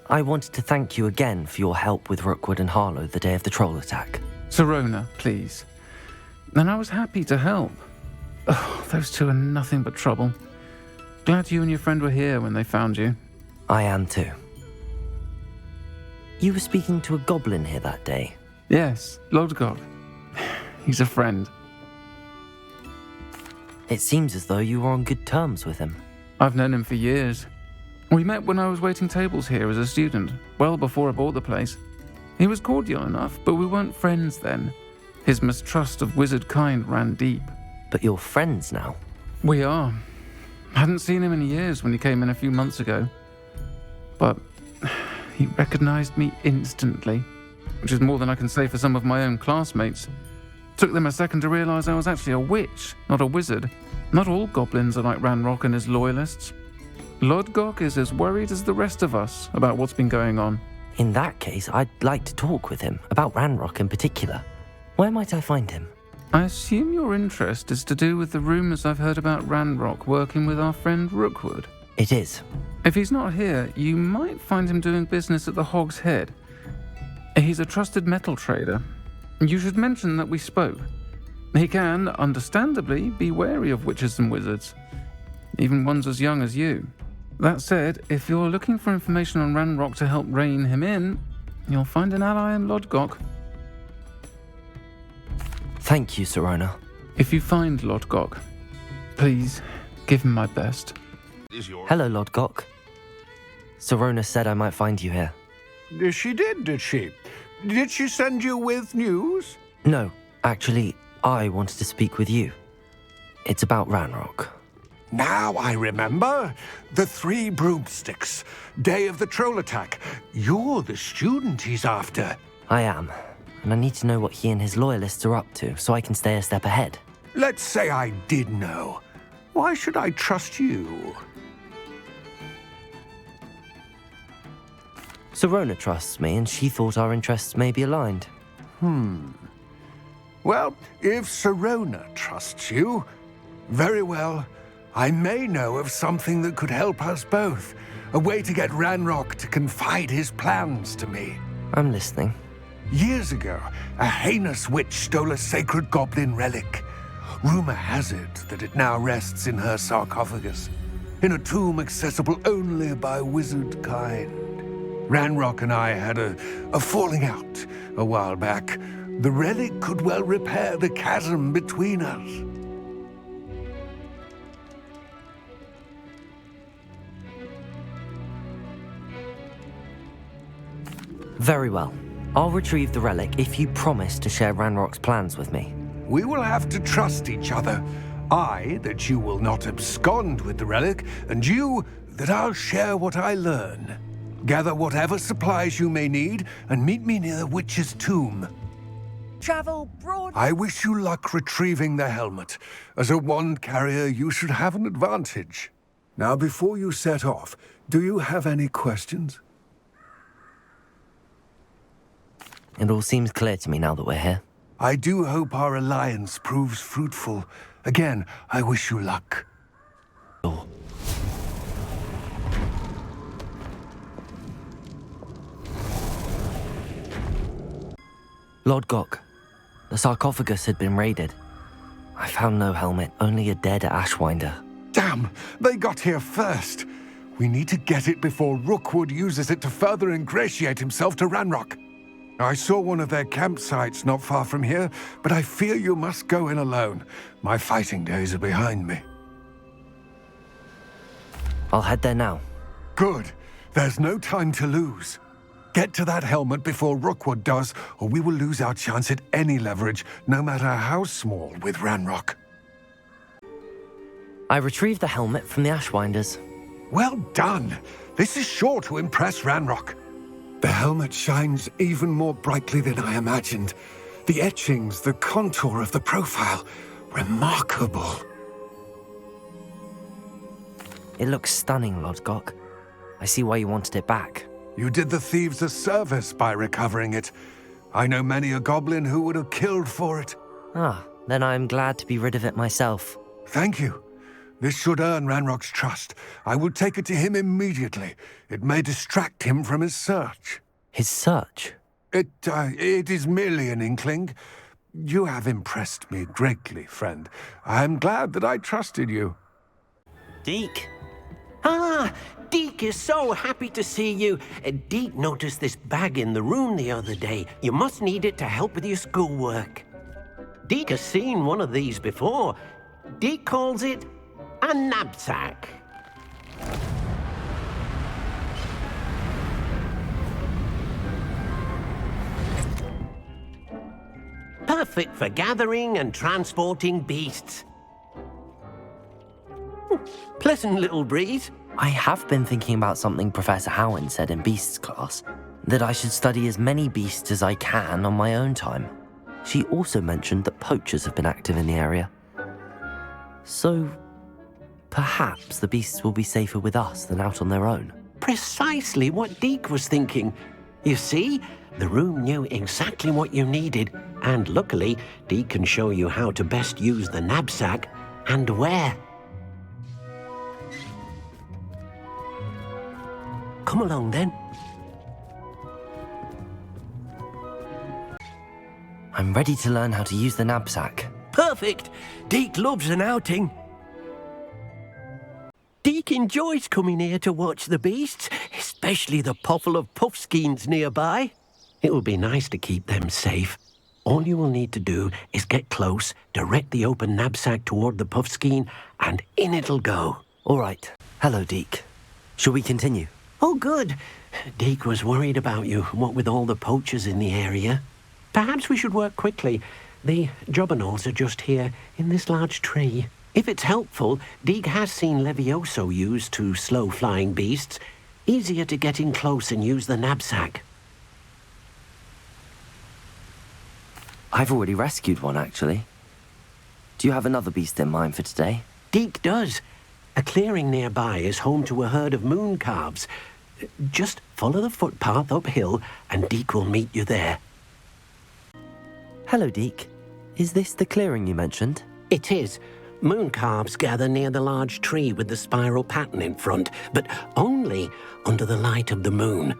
I wanted to thank you again for your help with Rookwood and Harlow the day of the troll attack. Sirona, please. And I was happy to help. Oh, those two are nothing but trouble. Glad you and your friend were here when they found you. I am too. You were speaking to a goblin here that day. Yes, Lodgok. He's a friend. It seems as though you were on good terms with him. I've known him for years. We met when I was waiting tables here as a student, well before I bought the place. He was cordial enough, but we weren't friends then. His mistrust of wizard kind ran deep. But you're friends now? We are. Hadn't seen him in years when he came in a few months ago. But he recognized me instantly, which is more than I can say for some of my own classmates. Took them a second to realize I was actually a witch, not a wizard. Not all goblins are like Ranrock and his loyalists. Lodgok is as worried as the rest of us about what's been going on. In that case, I'd like to talk with him, about Ranrock in particular. Where might I find him? I assume your interest is to do with the rumors I've heard about Ranrock working with our friend Rookwood. It is. If he's not here, you might find him doing business at the Hog's Head. He's a trusted metal trader. You should mention that we spoke. He can, understandably, be wary of witches and wizards, even ones as young as you. That said, if you're looking for information on Ranrock to help rein him in, you'll find an ally in Lodgok. Thank you, Sirona. If you find Lodgok, please give him my best. Hello, Lodgok. Sirona said I might find you here. She did she? Did she send you with news? No, actually, I wanted to speak with you. It's about Ranrock. Now I remember. The 3 broomsticks. Day of the troll attack. You're the student he's after. I am, and I need to know what he and his loyalists are up to so I can stay a step ahead. Let's say I did know. Why should I trust you? Sirona trusts me, and she thought our interests may be aligned. Well, if Sirona trusts you, very well. I may know of something that could help us both. A way to get Ranrock to confide his plans to me. I'm listening. Years ago, a heinous witch stole a sacred goblin relic. Rumor has it that it now rests in her sarcophagus, in a tomb accessible only by wizard kind. Ranrock and I had a falling out a while back. The relic could well repair the chasm between us. Very well. I'll retrieve the relic if you promise to share Ranrock's plans with me. We will have to trust each other. I, that you will not abscond with the relic, and you, that I'll share what I learn. Gather whatever supplies you may need, and meet me near the witch's tomb. Travel broad. I wish you luck retrieving the helmet. As a wand carrier, you should have an advantage. Now, before you set off, do you have any questions? It all seems clear to me now that we're here. I do hope our alliance proves fruitful. Again, I wish you luck. Lodgok, the sarcophagus had been raided. I found no helmet, only a dead Ashwinder. Damn! They got here first! We need to get it before Rookwood uses it to further ingratiate himself to Ranrock. I saw one of their campsites not far from here, but I fear you must go in alone. My fighting days are behind me. I'll head there now. Good. There's no time to lose. Get to that helmet before Rookwood does, or we will lose our chance at any leverage, no matter how small, with Ranrock. I retrieved the helmet from the Ashwinders. Well done! This is sure to impress Ranrock. The helmet shines even more brightly than I imagined. The etchings, the contour of the profile, remarkable. It looks stunning, Lodgok. I see why you wanted it back. You did the thieves a service by recovering it. I know many a goblin who would have killed for it. Ah, then I am glad to be rid of it myself. Thank you. This should earn Ranrock's trust. I will take it to him immediately. It may distract him from his search. His search? It is merely an inkling. You have impressed me greatly, friend. I am glad that I trusted you. Deke. Ah, Deke is so happy to see you. Deke noticed this bag in the room the other day. You must need it to help with your schoolwork. Deke has seen one of these before. Deke calls it a knapsack. Perfect for gathering and transporting beasts. Pleasant little breeze. I have been thinking about something Professor Howin said in Beasts class, that I should study as many beasts as I can on my own time. She also mentioned that poachers have been active in the area. So, perhaps the beasts will be safer with us than out on their own. Precisely what Deke was thinking. You see, the room knew exactly what you needed, and luckily, Deke can show you how to best use the knapsack and where. Come along, then. I'm ready to learn how to use the knapsack. Perfect! Deke loves an outing. Deke enjoys coming here to watch the beasts, especially the potful of puffskeins nearby. It will be nice to keep them safe. All you will need to do is get close, direct the open knapsack toward the puffskein, and in it'll go. All right. Hello, Deke. Shall we continue? Oh, good. Deke was worried about you, what with all the poachers in the area. Perhaps we should work quickly. The jobberknolls are just here, in this large tree. If it's helpful, Deke has seen Levioso used to slow flying beasts. Easier to get in close and use the knapsack. I've already rescued one, actually. Do you have another beast in mind for today? Deke does. A clearing nearby is home to a herd of moon calves. Just follow the footpath uphill, and Deke will meet you there. Hello, Deke. Is this the clearing you mentioned? It is. Moon calves gather near the large tree with the spiral pattern in front, but only under the light of the moon.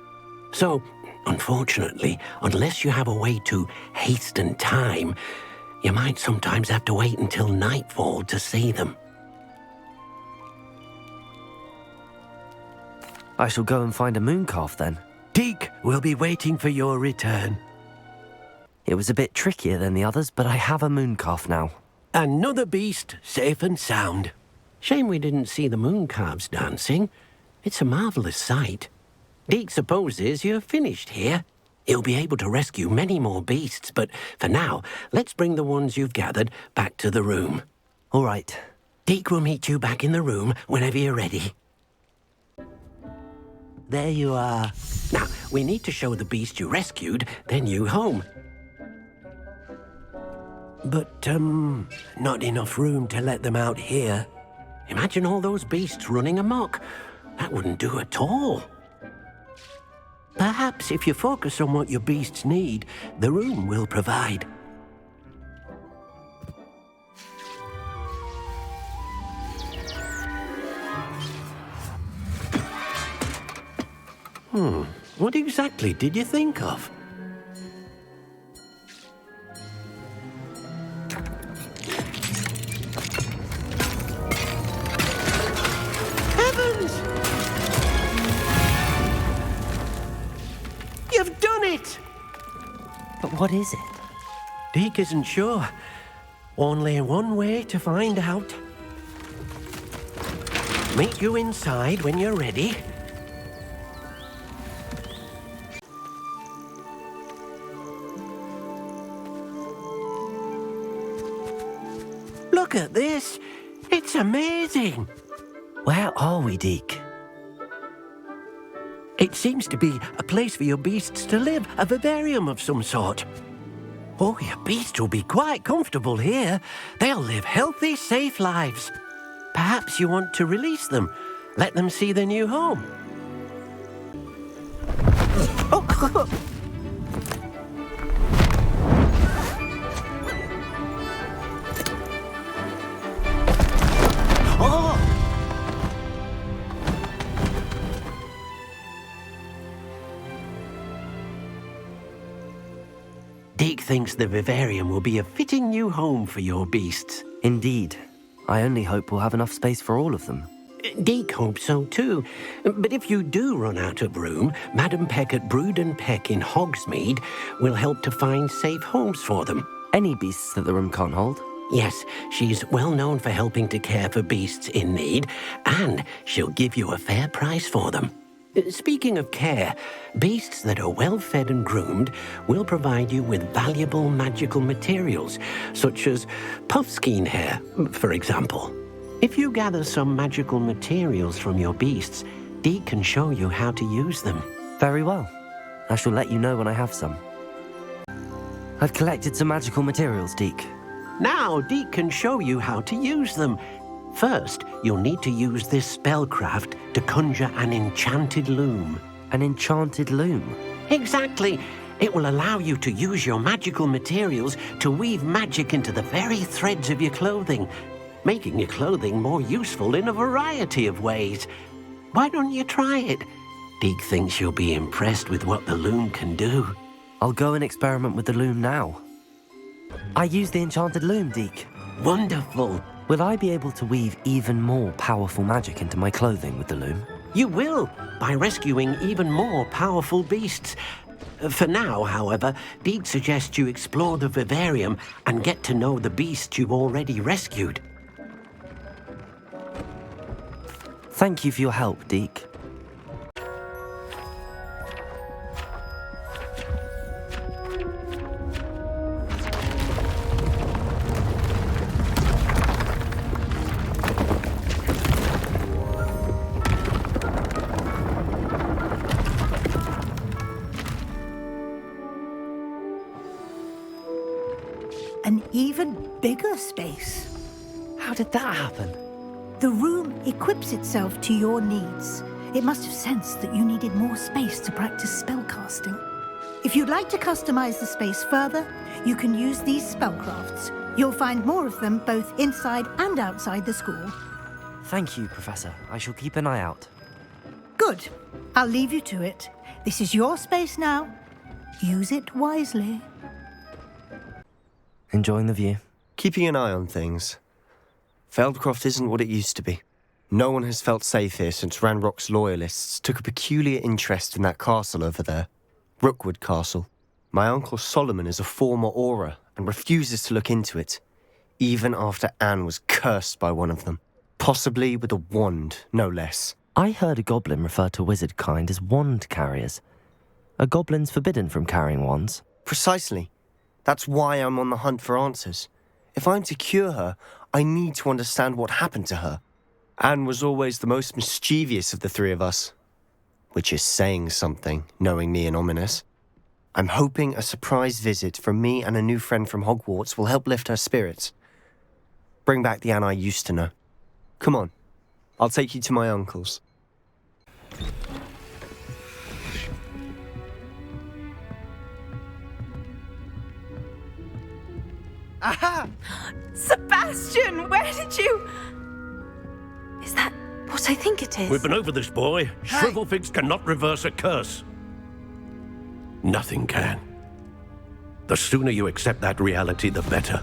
So, unfortunately, unless you have a way to hasten time, you might sometimes have to wait until nightfall to see them. I shall go and find a moon calf then. Deke will be waiting for your return. It was a bit trickier than the others, but I have a moon calf now. Another beast, safe and sound. Shame we didn't see the moon calves dancing. It's a marvellous sight. Deke supposes you're finished here. He'll be able to rescue many more beasts, but for now, let's bring the ones you've gathered back to the room. All right. Deke will meet you back in the room whenever you're ready. There you are. Now, we need to show the beast you rescued their new home. But, not enough room to let them out here. Imagine all those beasts running amok. That wouldn't do at all. Perhaps if you focus on what your beasts need, the room will provide. What exactly did you think of? Heavens! You've done it! But what is it? Deke isn't sure. Only one way to find out. Meet you inside when you're ready. Look at this. It's amazing. Where are we, Deke? It seems to be a place for your beasts to live, a vivarium of some sort. Oh, your beasts will be quite comfortable here. They'll live healthy, safe lives. Perhaps you want to release them. Let them see their new home. Oh. Deke thinks the vivarium will be a fitting new home for your beasts. Indeed. I only hope we'll have enough space for all of them. Deke hopes so too. But if you do run out of room, Madam Peck at Brood and Peck in Hogsmeade will help to find safe homes for them. Any beasts that the room can't hold? Yes, she's well known for helping to care for beasts in need, and she'll give you a fair price for them. Speaking of care, beasts that are well fed and groomed will provide you with valuable magical materials, such as puffskein hair, for example. If you gather some magical materials from your beasts, Deke can show you how to use them. Very well. I shall let you know when I have some. I've collected some magical materials, Deke. Now Deke can show you how to use them. First, you'll need to use this spellcraft to conjure an enchanted loom. An enchanted loom? Exactly. It will allow you to use your magical materials to weave magic into the very threads of your clothing, making your clothing more useful in a variety of ways. Why don't you try it? Deke thinks you'll be impressed with what the loom can do. I'll go and experiment with the loom now. I use the enchanted loom, Deke. Wonderful. Will I be able to weave even more powerful magic into my clothing with the loom? You will, by rescuing even more powerful beasts. For now, however, Deke suggests you explore the vivarium and get to know the beasts you've already rescued. Thank you for your help, Deke. An even bigger space. How did that happen? The room equips itself to your needs. It must have sensed that you needed more space to practice spellcasting. If you'd like to customize the space further, you can use these spellcrafts. You'll find more of them both inside and outside the school. Thank you, Professor. I shall keep an eye out. Good. I'll leave you to it. This is your space now. Use it wisely. Enjoying the view? Keeping an eye on things. Feldcroft isn't what it used to be. No one has felt safe here since Ranrock's loyalists took a peculiar interest in that castle over there. Rookwood Castle. My uncle Solomon is a former Auror and refuses to look into it, even after Anne was cursed by one of them. Possibly with a wand, no less. I heard a goblin refer to wizard kind as wand carriers. Are goblins forbidden from carrying wands? Precisely. That's why I'm on the hunt for answers. If I'm to cure her, I need to understand what happened to her. Anne was always the most mischievous of the three of us. Which is saying something, knowing me and ominous. I'm hoping a surprise visit from me and a new friend from Hogwarts will help lift her spirits. Bring back the Anne I used to know. Come on, I'll take you to my uncle's. Aha! Sebastian, where did you... Is that what I think it is? We've been over this, boy. Shrivelfigs cannot reverse a curse. Nothing can. The sooner you accept that reality, the better.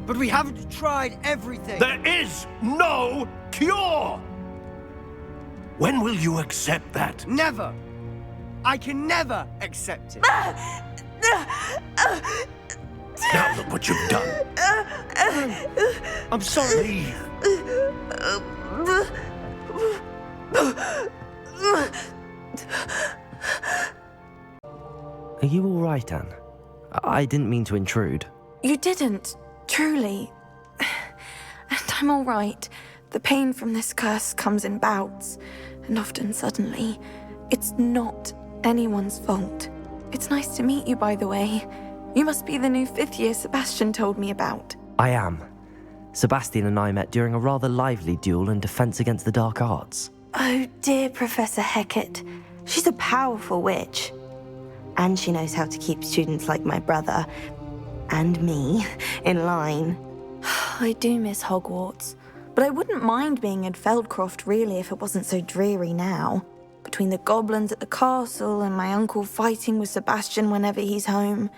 But we haven't tried everything. There is no cure! When will you accept that? Never. I can never accept it. Now look what you've done. I'm sorry. Are you all right, Anne? I didn't mean to intrude. You didn't. Truly. And I'm all right. The pain from this curse comes in bouts, and often suddenly. It's not anyone's fault. It's nice to meet you, by the way. You must be the new 5th year Sebastian told me about. I am. Sebastian and I met during a rather lively duel in Defense Against the Dark Arts. Oh dear, Professor Hecat. She's a powerful witch. And she knows how to keep students like my brother, and me, in line. I do miss Hogwarts, but I wouldn't mind being in Feldcroft really if it wasn't so dreary now. Between the goblins at the castle and my uncle fighting with Sebastian whenever he's home,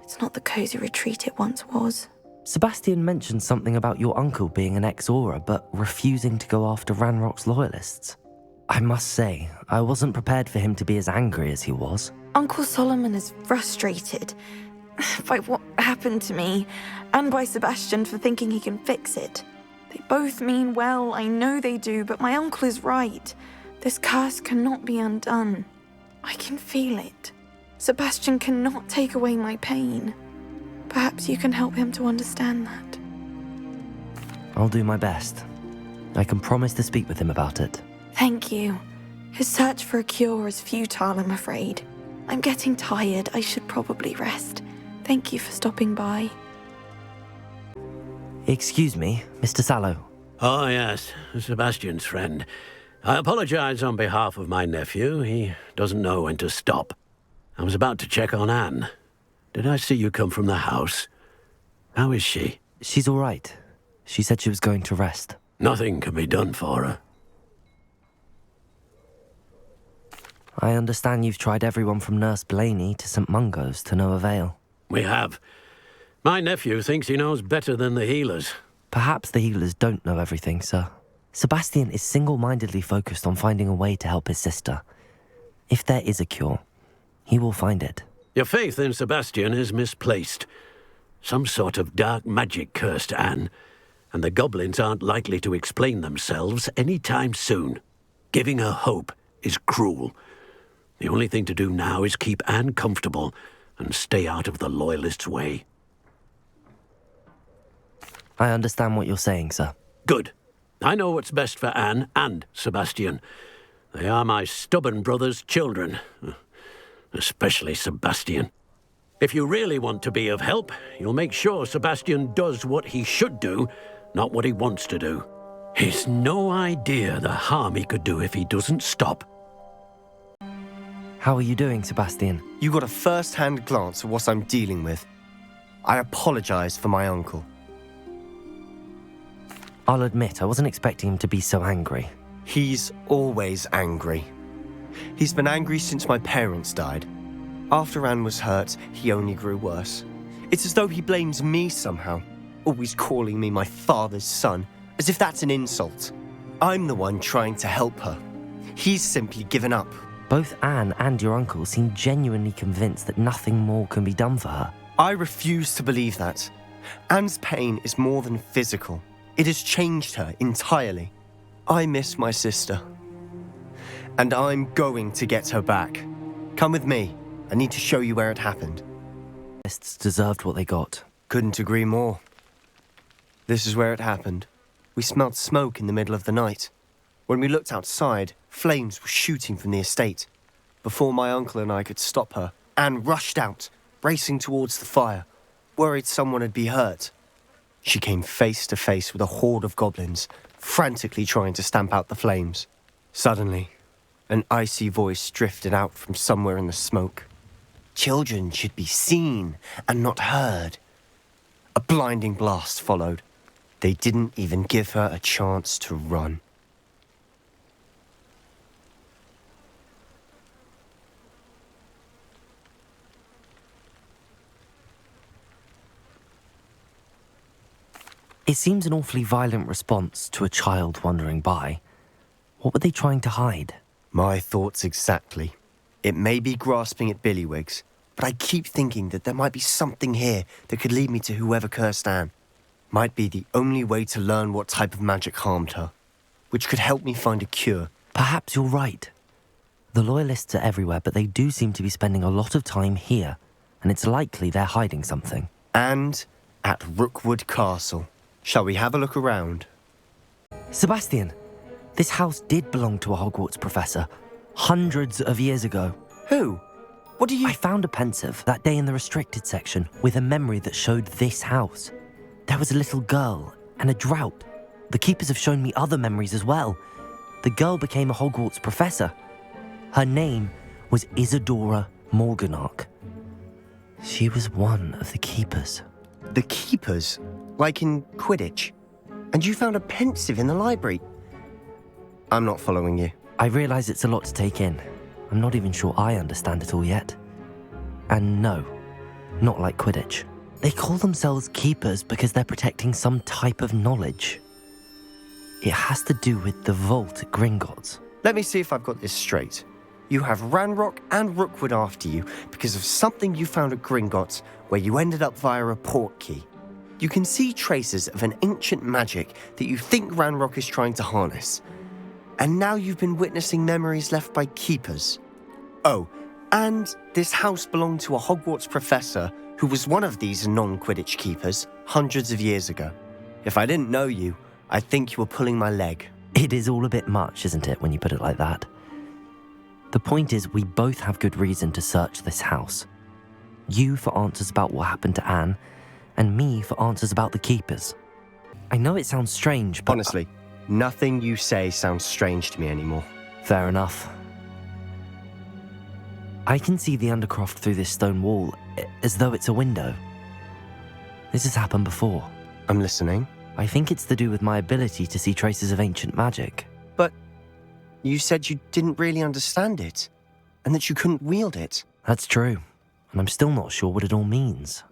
it's not the cozy retreat it once was. Sebastian mentioned something about your uncle being an ex-Auror, but refusing to go after Ranrock's loyalists. I must say, I wasn't prepared for him to be as angry as he was. Uncle Solomon is frustrated by what happened to me, and by Sebastian for thinking he can fix it. They both mean well, I know they do, but my uncle is right. This curse cannot be undone. I can feel it. Sebastian cannot take away my pain. Perhaps you can help him to understand that. I'll do my best. I can promise to speak with him about it. Thank you. His search for a cure is futile, I'm afraid. I'm getting tired. I should probably rest. Thank you for stopping by. Excuse me, Mr. Sallow. Oh, yes, Sebastian's friend. I apologize on behalf of my nephew. He doesn't know when to stop. I was about to check on Anne. Did I see you come from the house? How is she? She's all right. She said she was going to rest. Nothing can be done for her. I understand you've tried everyone from Nurse Blaney to St. Mungo's to no avail. We have. My nephew thinks he knows better than the healers. Perhaps the healers don't know everything, sir. Sebastian is single-mindedly focused on finding a way to help his sister. If there is a cure, he will find it. Your faith in Sebastian is misplaced. Some sort of dark magic cursed Anne, and the goblins aren't likely to explain themselves any time soon. Giving her hope is cruel. The only thing to do now is keep Anne comfortable and stay out of the Loyalists' way. I understand what you're saying, sir. Good. I know what's best for Anne and Sebastian. They are my stubborn brother's children. Especially Sebastian. If you really want to be of help, you'll make sure Sebastian does what he should do, not what he wants to do. He's no idea the harm he could do if he doesn't stop. How are you doing, Sebastian? You got a first-hand glance at what I'm dealing with. I apologize for my uncle. I'll admit, I wasn't expecting him to be so angry. He's always angry. He's been angry since my parents died. After Anne was hurt, he only grew worse. It's as though he blames me somehow, always calling me my father's son, as if that's an insult. I'm the one trying to help her. He's simply given up. Both Anne and your uncle seem genuinely convinced that nothing more can be done for her. I refuse to believe that. Anne's pain is more than physical. It has changed her entirely. I miss my sister. And I'm going to get her back. Come with me. I need to show you where it happened. Loyalists deserved what they got. Couldn't agree more. This is where it happened. We smelled smoke in the middle of the night. When we looked outside, flames were shooting from the estate. Before my uncle and I could stop her, Anne rushed out, racing towards the fire, worried someone had been hurt. She came face to face with a horde of goblins, frantically trying to stamp out the flames. Suddenly, an icy voice drifted out from somewhere in the smoke. Children should be seen and not heard. A blinding blast followed. They didn't even give her a chance to run. It seems an awfully violent response to a child wandering by. What were they trying to hide? My thoughts exactly. It may be grasping at Billywigs, but I keep thinking that there might be something here that could lead me to whoever cursed Anne. Might be the only way to learn what type of magic harmed her, which could help me find a cure. Perhaps you're right. The Loyalists are everywhere, but they do seem to be spending a lot of time here, and it's likely they're hiding something. And at Rookwood Castle. Shall we have a look around? Sebastian, this house did belong to a Hogwarts professor hundreds of years ago. Who? What do you... I found a pensive that day in the restricted section with a memory that showed this house. There was a little girl and a drought. The keepers have shown me other memories as well. The girl became a Hogwarts professor. Her name was Isadora Morganach. She was one of the keepers. The keepers? Like in Quidditch? And you found a pensive in the library? I'm not following you. I realize it's a lot to take in. I'm not even sure I understand it all yet. And no, not like Quidditch. They call themselves keepers because they're protecting some type of knowledge. It has to do with the vault at Gringotts. Let me see if I've got this straight. You have Ranrock and Rookwood after you because of something you found at Gringotts where you ended up via a port key. You can see traces of an ancient magic that you think Ranrock is trying to harness. And now you've been witnessing memories left by keepers. Oh, and this house belonged to a Hogwarts professor who was one of these non-Quidditch keepers hundreds of years ago. If I didn't know you, I think you were pulling my leg. It is all a bit much, isn't it, when you put it like that? The point is, we both have good reason to search this house. You for answers about what happened to Anne, and me for answers about the keepers. I know it sounds strange, but... Honestly, nothing you say sounds strange to me anymore. Fair enough. I can see the Undercroft through this stone wall, as though it's a window. This has happened before. I'm listening. I think it's to do with my ability to see traces of ancient magic. But you said you didn't really understand it, and that you couldn't wield it. That's true, and I'm still not sure what it all means.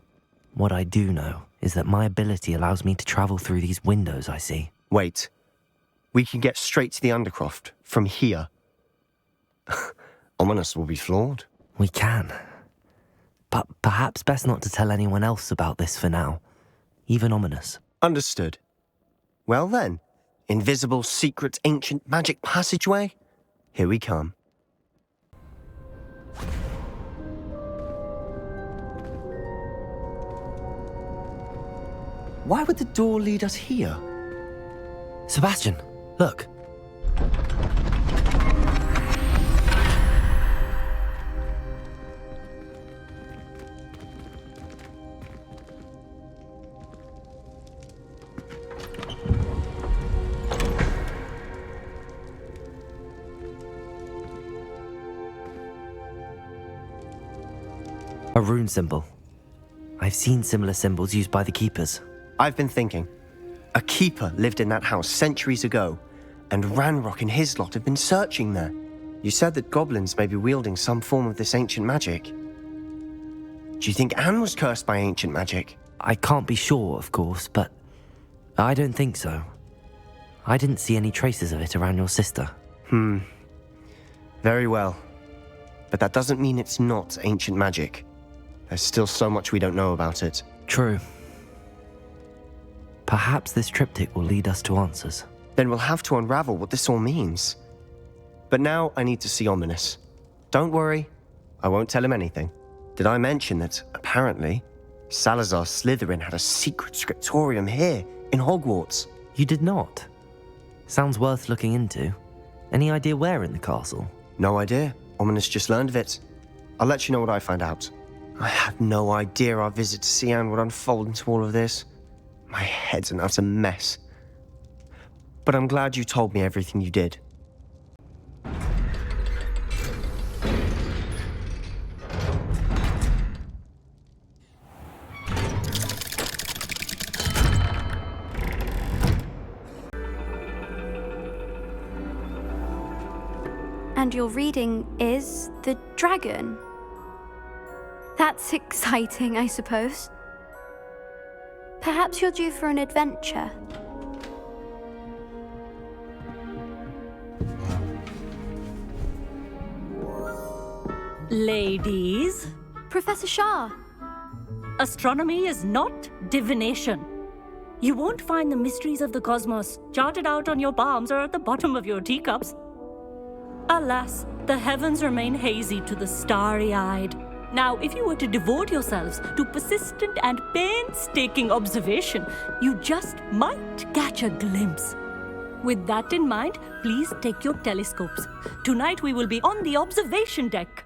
What I do know is that my ability allows me to travel through these windows I see. Wait. We can get straight to the Undercroft from here. Ominous will be flawed. We can. But perhaps best not to tell anyone else about this for now. Even Ominous. Understood. Well then, invisible, secret, ancient magic passageway? Here we come. Why would the door lead us here? Sebastian, look. A rune symbol. I've seen similar symbols used by the keepers. I've been thinking. A keeper lived in that house centuries ago, and Ranrock and his lot have been searching there. You said that goblins may be wielding some form of this ancient magic. Do you think Anne was cursed by ancient magic? I can't be sure, of course, but I don't think so. I didn't see any traces of it around your sister. Very well. But that doesn't mean it's not ancient magic. There's still so much we don't know about it. True. Perhaps this triptych will lead us to answers. Then we'll have to unravel what this all means. But now I need to see Ominous. Don't worry, I won't tell him anything. Did I mention that, apparently, Salazar Slytherin had a secret scriptorium here in Hogwarts? You did not? Sounds worth looking into. Any idea where in the castle? No idea. Ominous just learned of it. I'll let you know what I find out. I had no idea our visit to see Anne would unfold into all of this. My head's an utter mess. But I'm glad you told me everything you did. And your reading is the dragon. That's exciting, I suppose. Perhaps you're due for an adventure. Ladies. Professor Shah. Astronomy is not divination. You won't find the mysteries of the cosmos charted out on your palms or at the bottom of your teacups. Alas, the heavens remain hazy to the starry-eyed, Now, if you were to devote yourselves to persistent and painstaking observation, you just might catch a glimpse. With that in mind, please take your telescopes. Tonight we will be on the observation deck.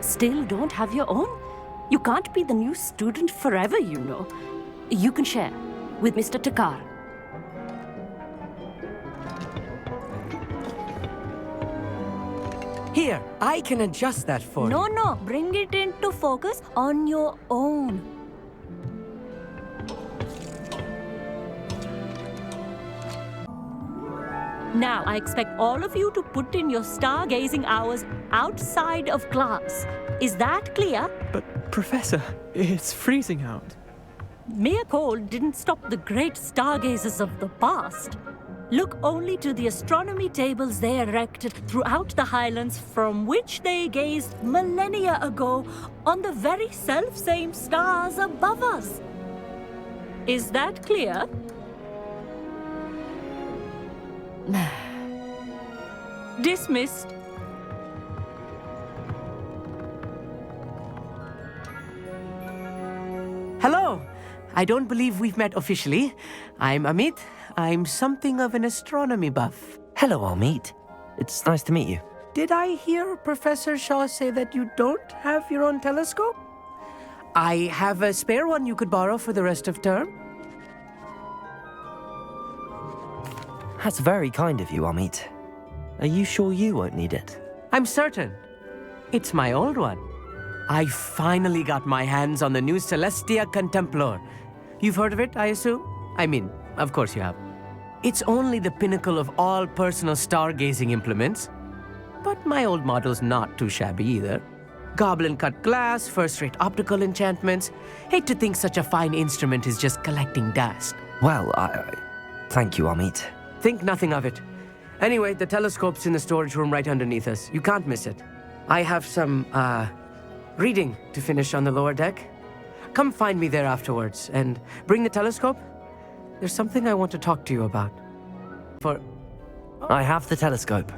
Still don't have your own? You can't be the new student forever, you know. You can share with Mr. Takar. Here, I can adjust that for you. No, bring it into focus on your own. Now, I expect all of you to put in your stargazing hours outside of class. Is that clear? But, Professor, it's freezing out. Mere cold didn't stop the great stargazers of the past. Look only to the astronomy tables they erected throughout the highlands from which they gazed millennia ago on the very self-same stars above us. Is that clear? Dismissed. Hello. I don't believe we've met officially. I'm Amit. I'm something of an astronomy buff. Hello, Amit. It's nice to meet you. Did I hear Professor Shaw say that you don't have your own telescope? I have a spare one you could borrow for the rest of term. That's very kind of you, Amit. Are you sure you won't need it? I'm certain. It's my old one. I finally got my hands on the new Celestia Contemplar. You've heard of it, I assume? I mean, of course you have. It's only the pinnacle of all personal stargazing implements. But my old model's not too shabby either. Goblin-cut glass, first-rate optical enchantments. Hate to think such a fine instrument is just collecting dust. Well, thank you, Amit. Think nothing of it. Anyway, the telescope's in the storage room right underneath us. You can't miss it. I have some, reading to finish on the lower deck. Come find me there afterwards, and bring the telescope. There's something I want to talk to you about. I have the telescope.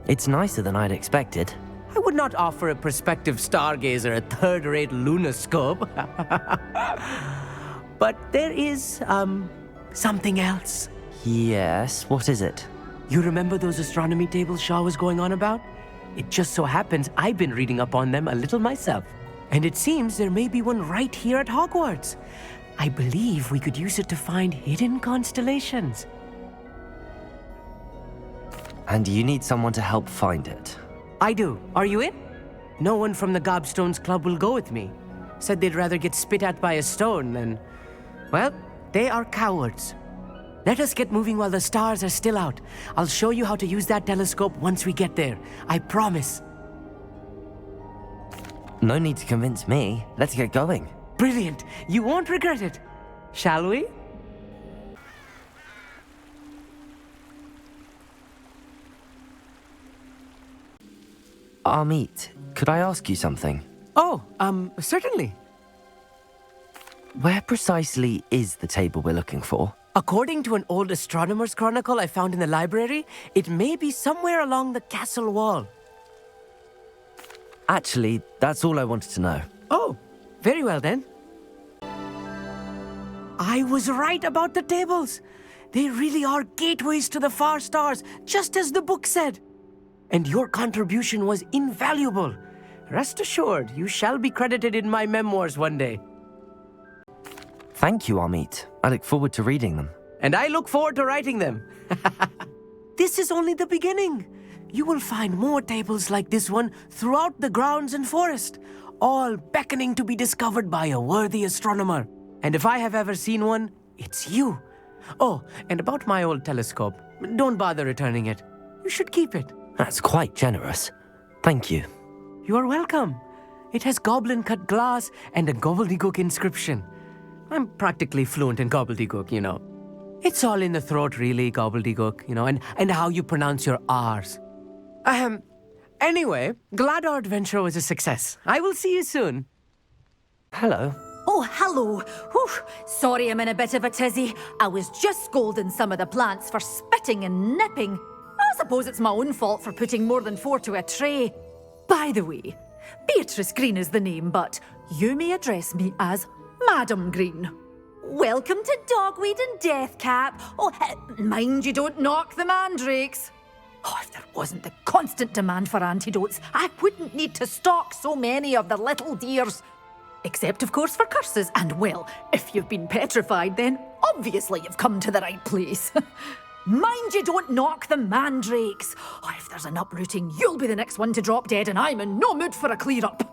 It's nicer than I'd expected. I would not offer a prospective stargazer a third-rate lunoscope. But there is, something else. Yes, what is it? You remember those astronomy tables Shaw was going on about? It just so happens I've been reading up on them a little myself. And it seems there may be one right here at Hogwarts. I believe we could use it to find hidden constellations. And you need someone to help find it? I do. Are you in? No one from the Gobstones Club will go with me. Said they'd rather get spit at by a stone than... Well, they are cowards. Let us get moving while the stars are still out. I'll show you how to use that telescope once we get there. I promise. No need to convince me. Let's get going. Brilliant. You won't regret it. Shall we? Amit, could I ask you something? Oh, certainly. Where precisely is the table we're looking for? According to an old astronomer's chronicle I found in the library, it may be somewhere along the castle wall. Actually, that's all I wanted to know. Oh, very well then. I was right about the tables. They really are gateways to the far stars, just as the book said. And your contribution was invaluable. Rest assured, you shall be credited in my memoirs one day. Thank you, Amit. I look forward to reading them. And I look forward to writing them. This is only the beginning. You will find more tables like this one throughout the grounds and forest, all beckoning to be discovered by a worthy astronomer. And if I have ever seen one, it's you. Oh, and about my old telescope, don't bother returning it. You should keep it. That's quite generous. Thank you. You are welcome. It has goblin-cut glass and a gobbledygook inscription. I'm practically fluent in gobbledygook, you know. It's all in the throat, really, gobbledygook, you know, and how you pronounce your R's. Anyway, glad our adventure was a success. I will see you soon. Hello. Oh, hello. Whew. Sorry I'm in a bit of a tizzy. I was just scolding some of the plants for spitting and nipping. I suppose it's my own fault for putting more than 4 to a tray. By the way, Beatrice Green is the name, but you may address me as Madam Green. Welcome to Dogweed and Deathcap. Oh, mind you don't knock the mandrakes. Oh, if there wasn't the constant demand for antidotes, I wouldn't need to stock so many of the little dears. Except, of course, for curses. And, well, if you've been petrified, then obviously you've come to the right place. Mind you don't knock the mandrakes. Oh, if there's an uprooting, you'll be the next one to drop dead, and I'm in no mood for a clear-up.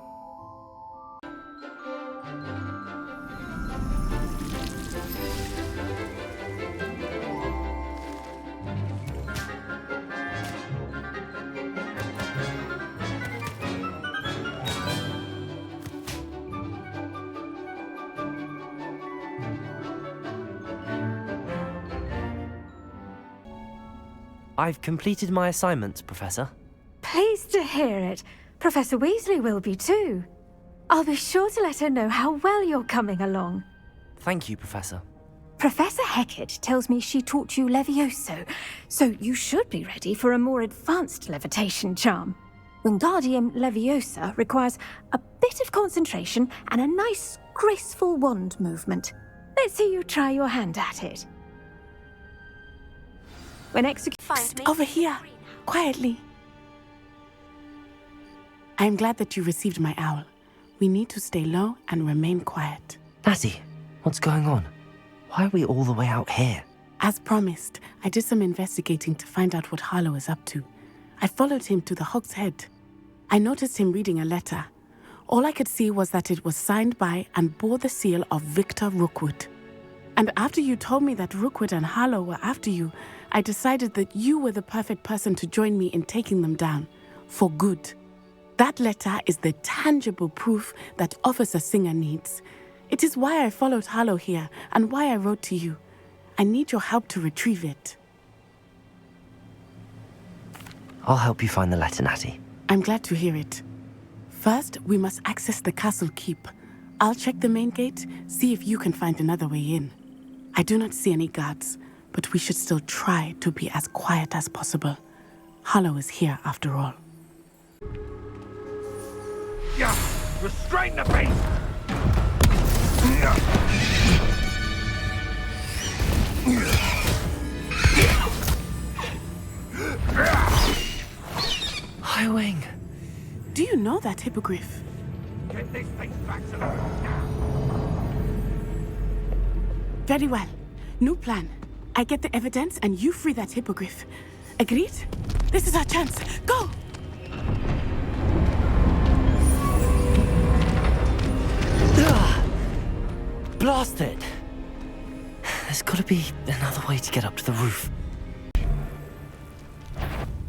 I've completed my assignments, Professor. Pleased to hear it. Professor Weasley will be too. I'll be sure to let her know how well you're coming along. Thank you, Professor. Professor Hecat tells me she taught you Levioso, so you should be ready for a more advanced levitation charm. Wingardium Leviosa requires a bit of concentration and a nice, graceful wand movement. Let's see you try your hand at it. When Over here, quietly. I am glad that you received my owl. We need to stay low and remain quiet. Natty, what's going on? Why are we all the way out here? As promised, I did some investigating to find out what Harlow is up to. I followed him to the Hog's Head. I noticed him reading a letter. All I could see was that it was signed by and bore the seal of Victor Rookwood. And after you told me that Rookwood and Harlow were after you, I decided that you were the perfect person to join me in taking them down. For good. That letter is the tangible proof that Officer Singer needs. It is why I followed Harlow here and why I wrote to you. I need your help to retrieve it. I'll help you find the letter, Natty. I'm glad to hear it. First, we must access the castle keep. I'll check the main gate, see if you can find another way in. I do not see any guards, but we should still try to be as quiet as possible. Harlow is here after all. Yeah, restrain the beast! Highwing! Do you know that hippogriff? Get this thing back to the road now! Very well. New plan. I get the evidence and you free that hippogriff. Agreed? This is our chance. Go! Blast it! There's gotta be another way to get up to the roof.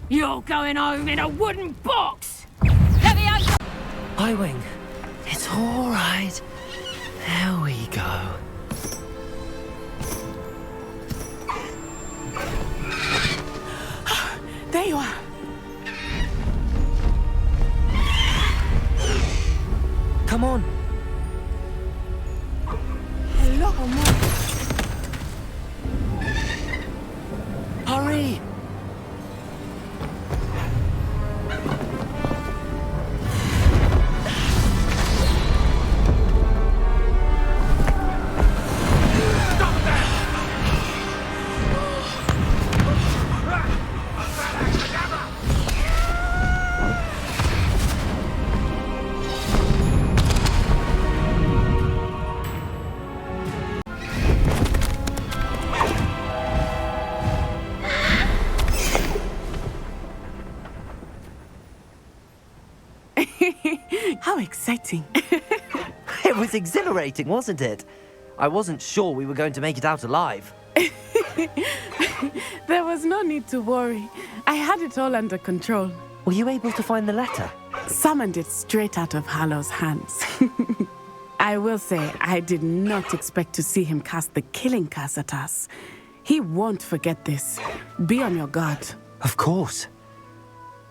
You're going home in a wooden box! Highwing, it's all right. There we go. There you are. Come on. Hello, Hurry! How exciting. It was exhilarating, wasn't it? I wasn't sure we were going to make it out alive. There was no need to worry. I had it all under control. Were you able to find the letter? Summoned it straight out of Harlow's hands. I will say, I did not expect to see him cast the killing curse at us. He won't forget this. Be on your guard. Of course.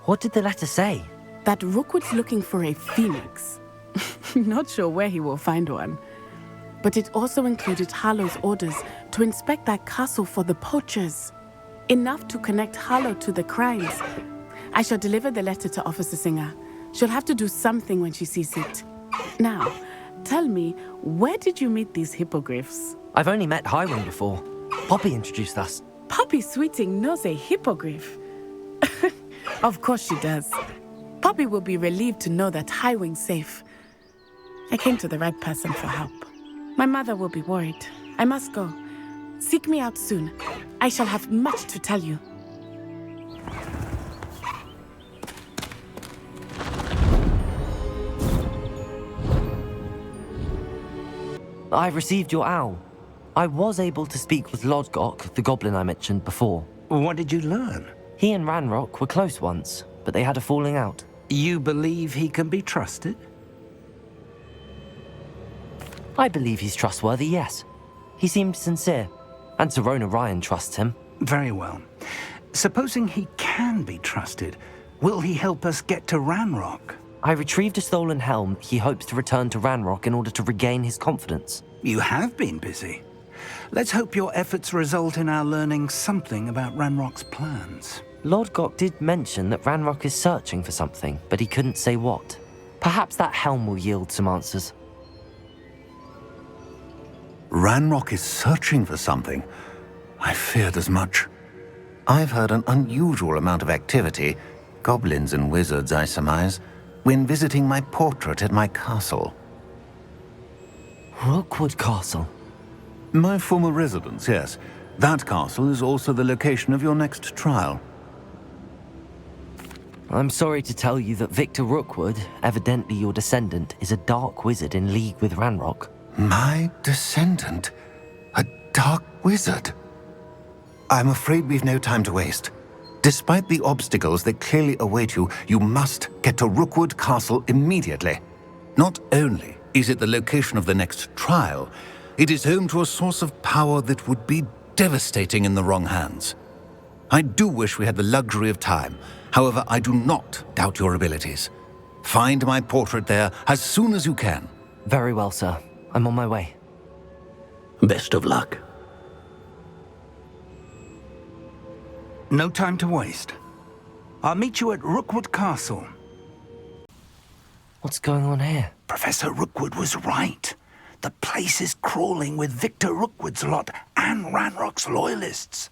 What did the letter say? That Rookwood's looking for a phoenix. Not sure where he will find one. but it also included Harlow's orders to inspect that castle for the poachers. Enough to connect Harlow to the crimes. I shall deliver the letter to Officer Singer. She'll have to do something when she sees it. Now, tell me, where did you meet these hippogriffs? I've only met Highwing before. Poppy introduced us. Poppy Sweeting knows a hippogriff. Of course she does. Poppy will be relieved to know that Highwing's safe. I came to the right person for help. My mother will be worried. I must go. Seek me out soon. I shall have much to tell you. I received your owl. I was able to speak with Lodgok, the goblin I mentioned before. What did you learn? He and Ranrock were close once, but they had a falling out. You believe he can be trusted? I believe he's trustworthy, yes. He seemed sincere, and Serona Ryan trusts him. Very well. Supposing he can be trusted, will he help us get to Ranrock? I retrieved a stolen helm he hopes to return to Ranrock in order to regain his confidence. You have been busy. Let's hope your efforts result in our learning something about Ranrock's plans. Lodgok did mention that Ranrock is searching for something, but he couldn't say what. Perhaps that helm will yield some answers. Ranrock is searching for something. I feared as much. I've heard an unusual amount of activity, goblins and wizards, I surmise, when visiting my portrait at my castle. Rookwood Castle? My former residence, yes. That castle is also the location of your next trial. I'm sorry to tell you that Victor Rookwood, evidently your descendant, is a dark wizard in league with Ranrock. My descendant? A dark wizard? I'm afraid we've no time to waste. Despite the obstacles that clearly await you, you must get to Rookwood Castle immediately. Not only is it the location of the next trial, it is home to a source of power that would be devastating in the wrong hands. I do wish we had the luxury of time. However, I do not doubt your abilities. Find my portrait there as soon as you can. Very well, sir. I'm on my way. Best of luck. No time to waste. I'll meet you at Rookwood Castle. What's going on here? Professor Rookwood was right. The place is crawling with Victor Rookwood's lot and Ranrock's loyalists.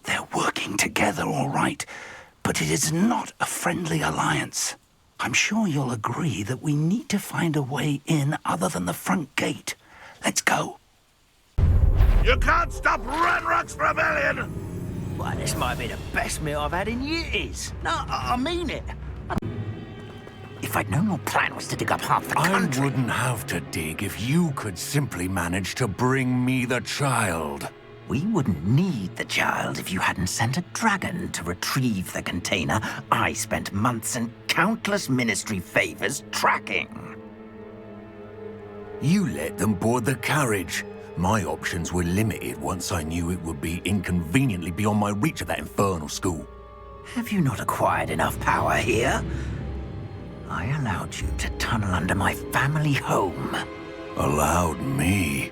They're working together, all right, but it is not a friendly alliance. I'm sure you'll agree that we need to find a way in other than the front gate. Let's go. You can't stop Ranrock's rebellion! Well, this might be the best meal I've had in years. No, I mean it. If I'd known your plan was to dig up half the country... I wouldn't have to dig if you could simply manage to bring me the child. We wouldn't need the child if you hadn't sent a dragon to retrieve the container I spent months and countless ministry favors tracking. You let them board the carriage. My options were limited once I knew it would be inconveniently beyond my reach at that infernal school. Have you not acquired enough power here? I allowed you to tunnel under my family home. Allowed me?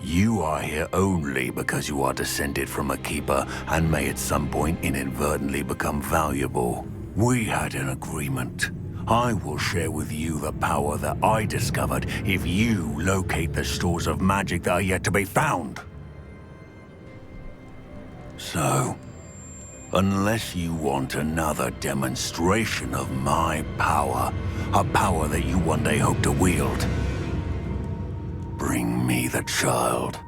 You are here only because you are descended from a keeper and may at some point inadvertently become valuable. We had an agreement. I will share with you the power that I discovered if you locate the stores of magic that are yet to be found. So, unless you want another demonstration of my power, a power that you one day hope to wield, bring me the child.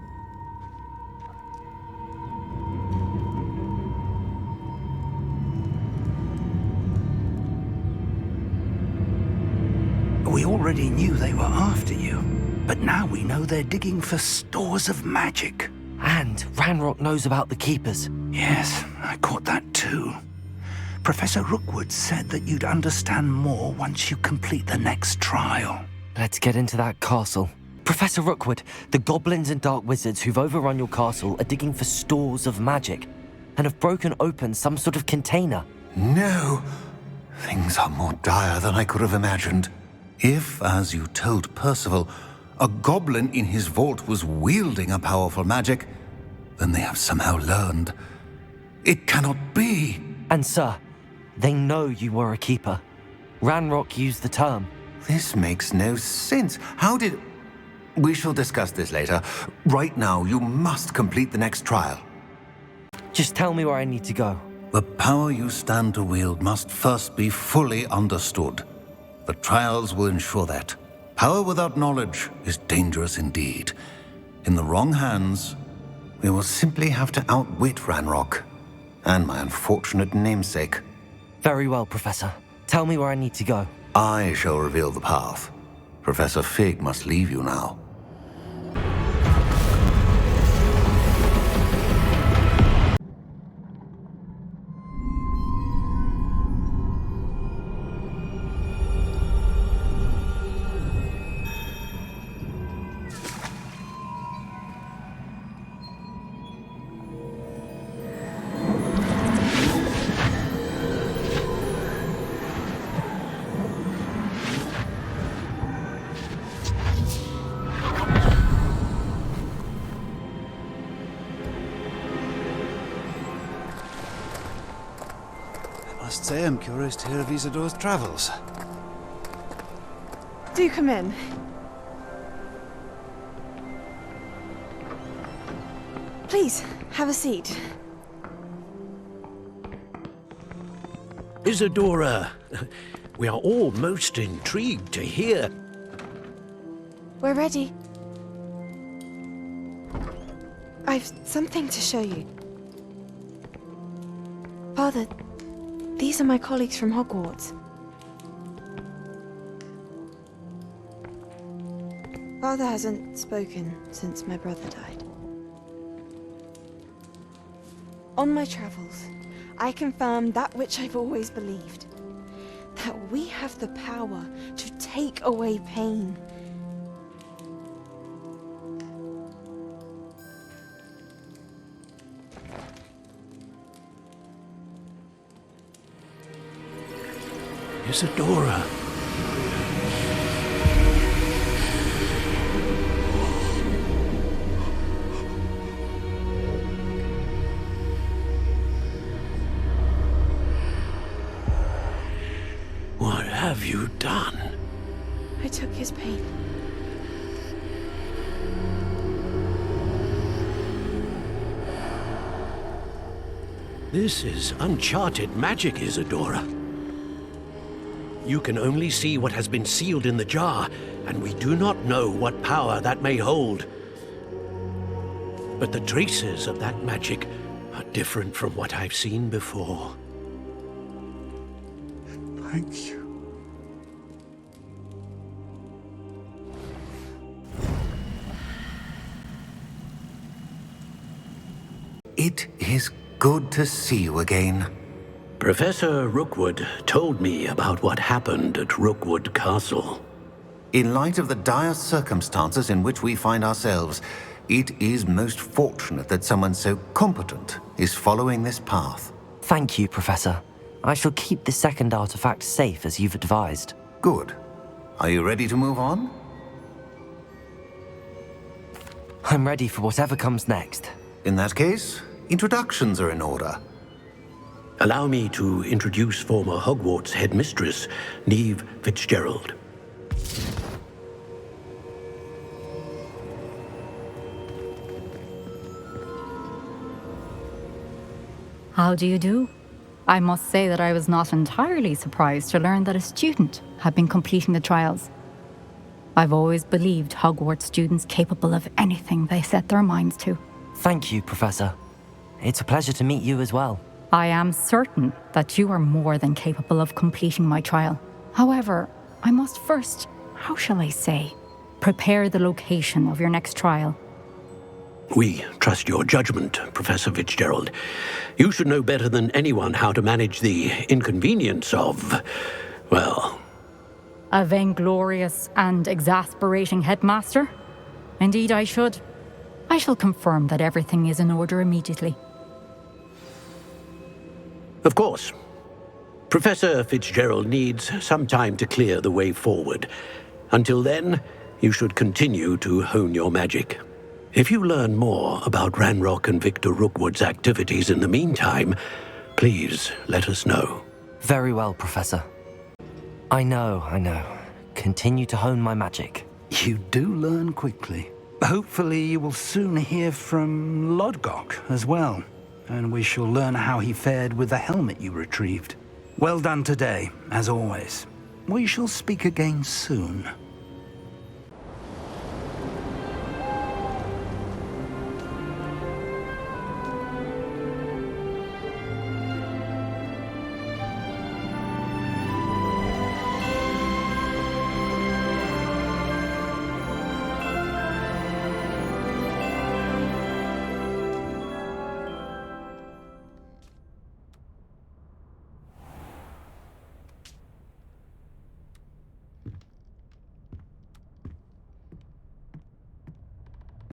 We already knew they were after you, but now we know they're digging for stores of magic. And Ranrock knows about the Keepers. Yes, I caught that too. Professor Rookwood said that you'd understand more once you complete the next trial. Let's get into that castle. Professor Rookwood, the goblins and dark wizards who've overrun your castle are digging for stores of magic and have broken open some sort of container. No. Things are more dire than I could have imagined. If, as you told Percival, a goblin in his vault was wielding a powerful magic, then they have somehow learned. It cannot be. And sir, they know you were a keeper. Ranrock used the term. This makes no sense. How did... We shall discuss this later. Right now, you must complete the next trial. Just tell me where I need to go. The power you stand to wield must first be fully understood. The trials will ensure that. Power without knowledge is dangerous indeed. In the wrong hands, we will simply have to outwit Ranrock and my unfortunate namesake. Very well, Professor. Tell me where I need to go. I shall reveal the path. Professor Fig must leave you now. I must say I'm curious to hear of Isadora's travels. Do come in. Please, have a seat. Isadora, we are all most intrigued to hear. We're ready. I've something to show you. Father, these are my colleagues from Hogwarts. Father hasn't spoken since my brother died. On my travels, I confirmed that which I've always believed. That we have the power to take away pain. Isadora. What have you done? I took his pain. This is uncharted magic, Isadora. You can only see what has been sealed in the jar, and we do not know what power that may hold. But the traces of that magic are different from what I've seen before. Thank you. It is good to see you again. Professor Rookwood told me about what happened at Rookwood Castle. In light of the dire circumstances in which we find ourselves, it is most fortunate that someone so competent is following this path. Thank you, Professor. I shall keep the second artifact safe as you've advised. Good. Are you ready to move on? I'm ready for whatever comes next. In that case, introductions are in order. Allow me to introduce former Hogwarts headmistress, Neve Fitzgerald. How do you do? I must say that I was not entirely surprised to learn that a student had been completing the trials. I've always believed Hogwarts students capable of anything they set their minds to. Thank you, Professor. It's a pleasure to meet you as well. I am certain that you are more than capable of completing my trial. However, I must first, how shall I say, prepare the location of your next trial. We trust your judgment, Professor Fitzgerald. You should know better than anyone how to manage the inconvenience of, well... A vainglorious and exasperating headmaster? Indeed I should. I shall confirm that everything is in order immediately. Of course. Professor Fitzgerald needs some time to clear the way forward. Until then, you should continue to hone your magic. If you learn more about Ranrock and Victor Rookwood's activities in the meantime, please let us know. Very well, Professor. I know. Continue to hone my magic. You do learn quickly. Hopefully you will soon hear from Lodgok as well, and we shall learn how he fared with the helmet you retrieved. Well done today, as always. We shall speak again soon.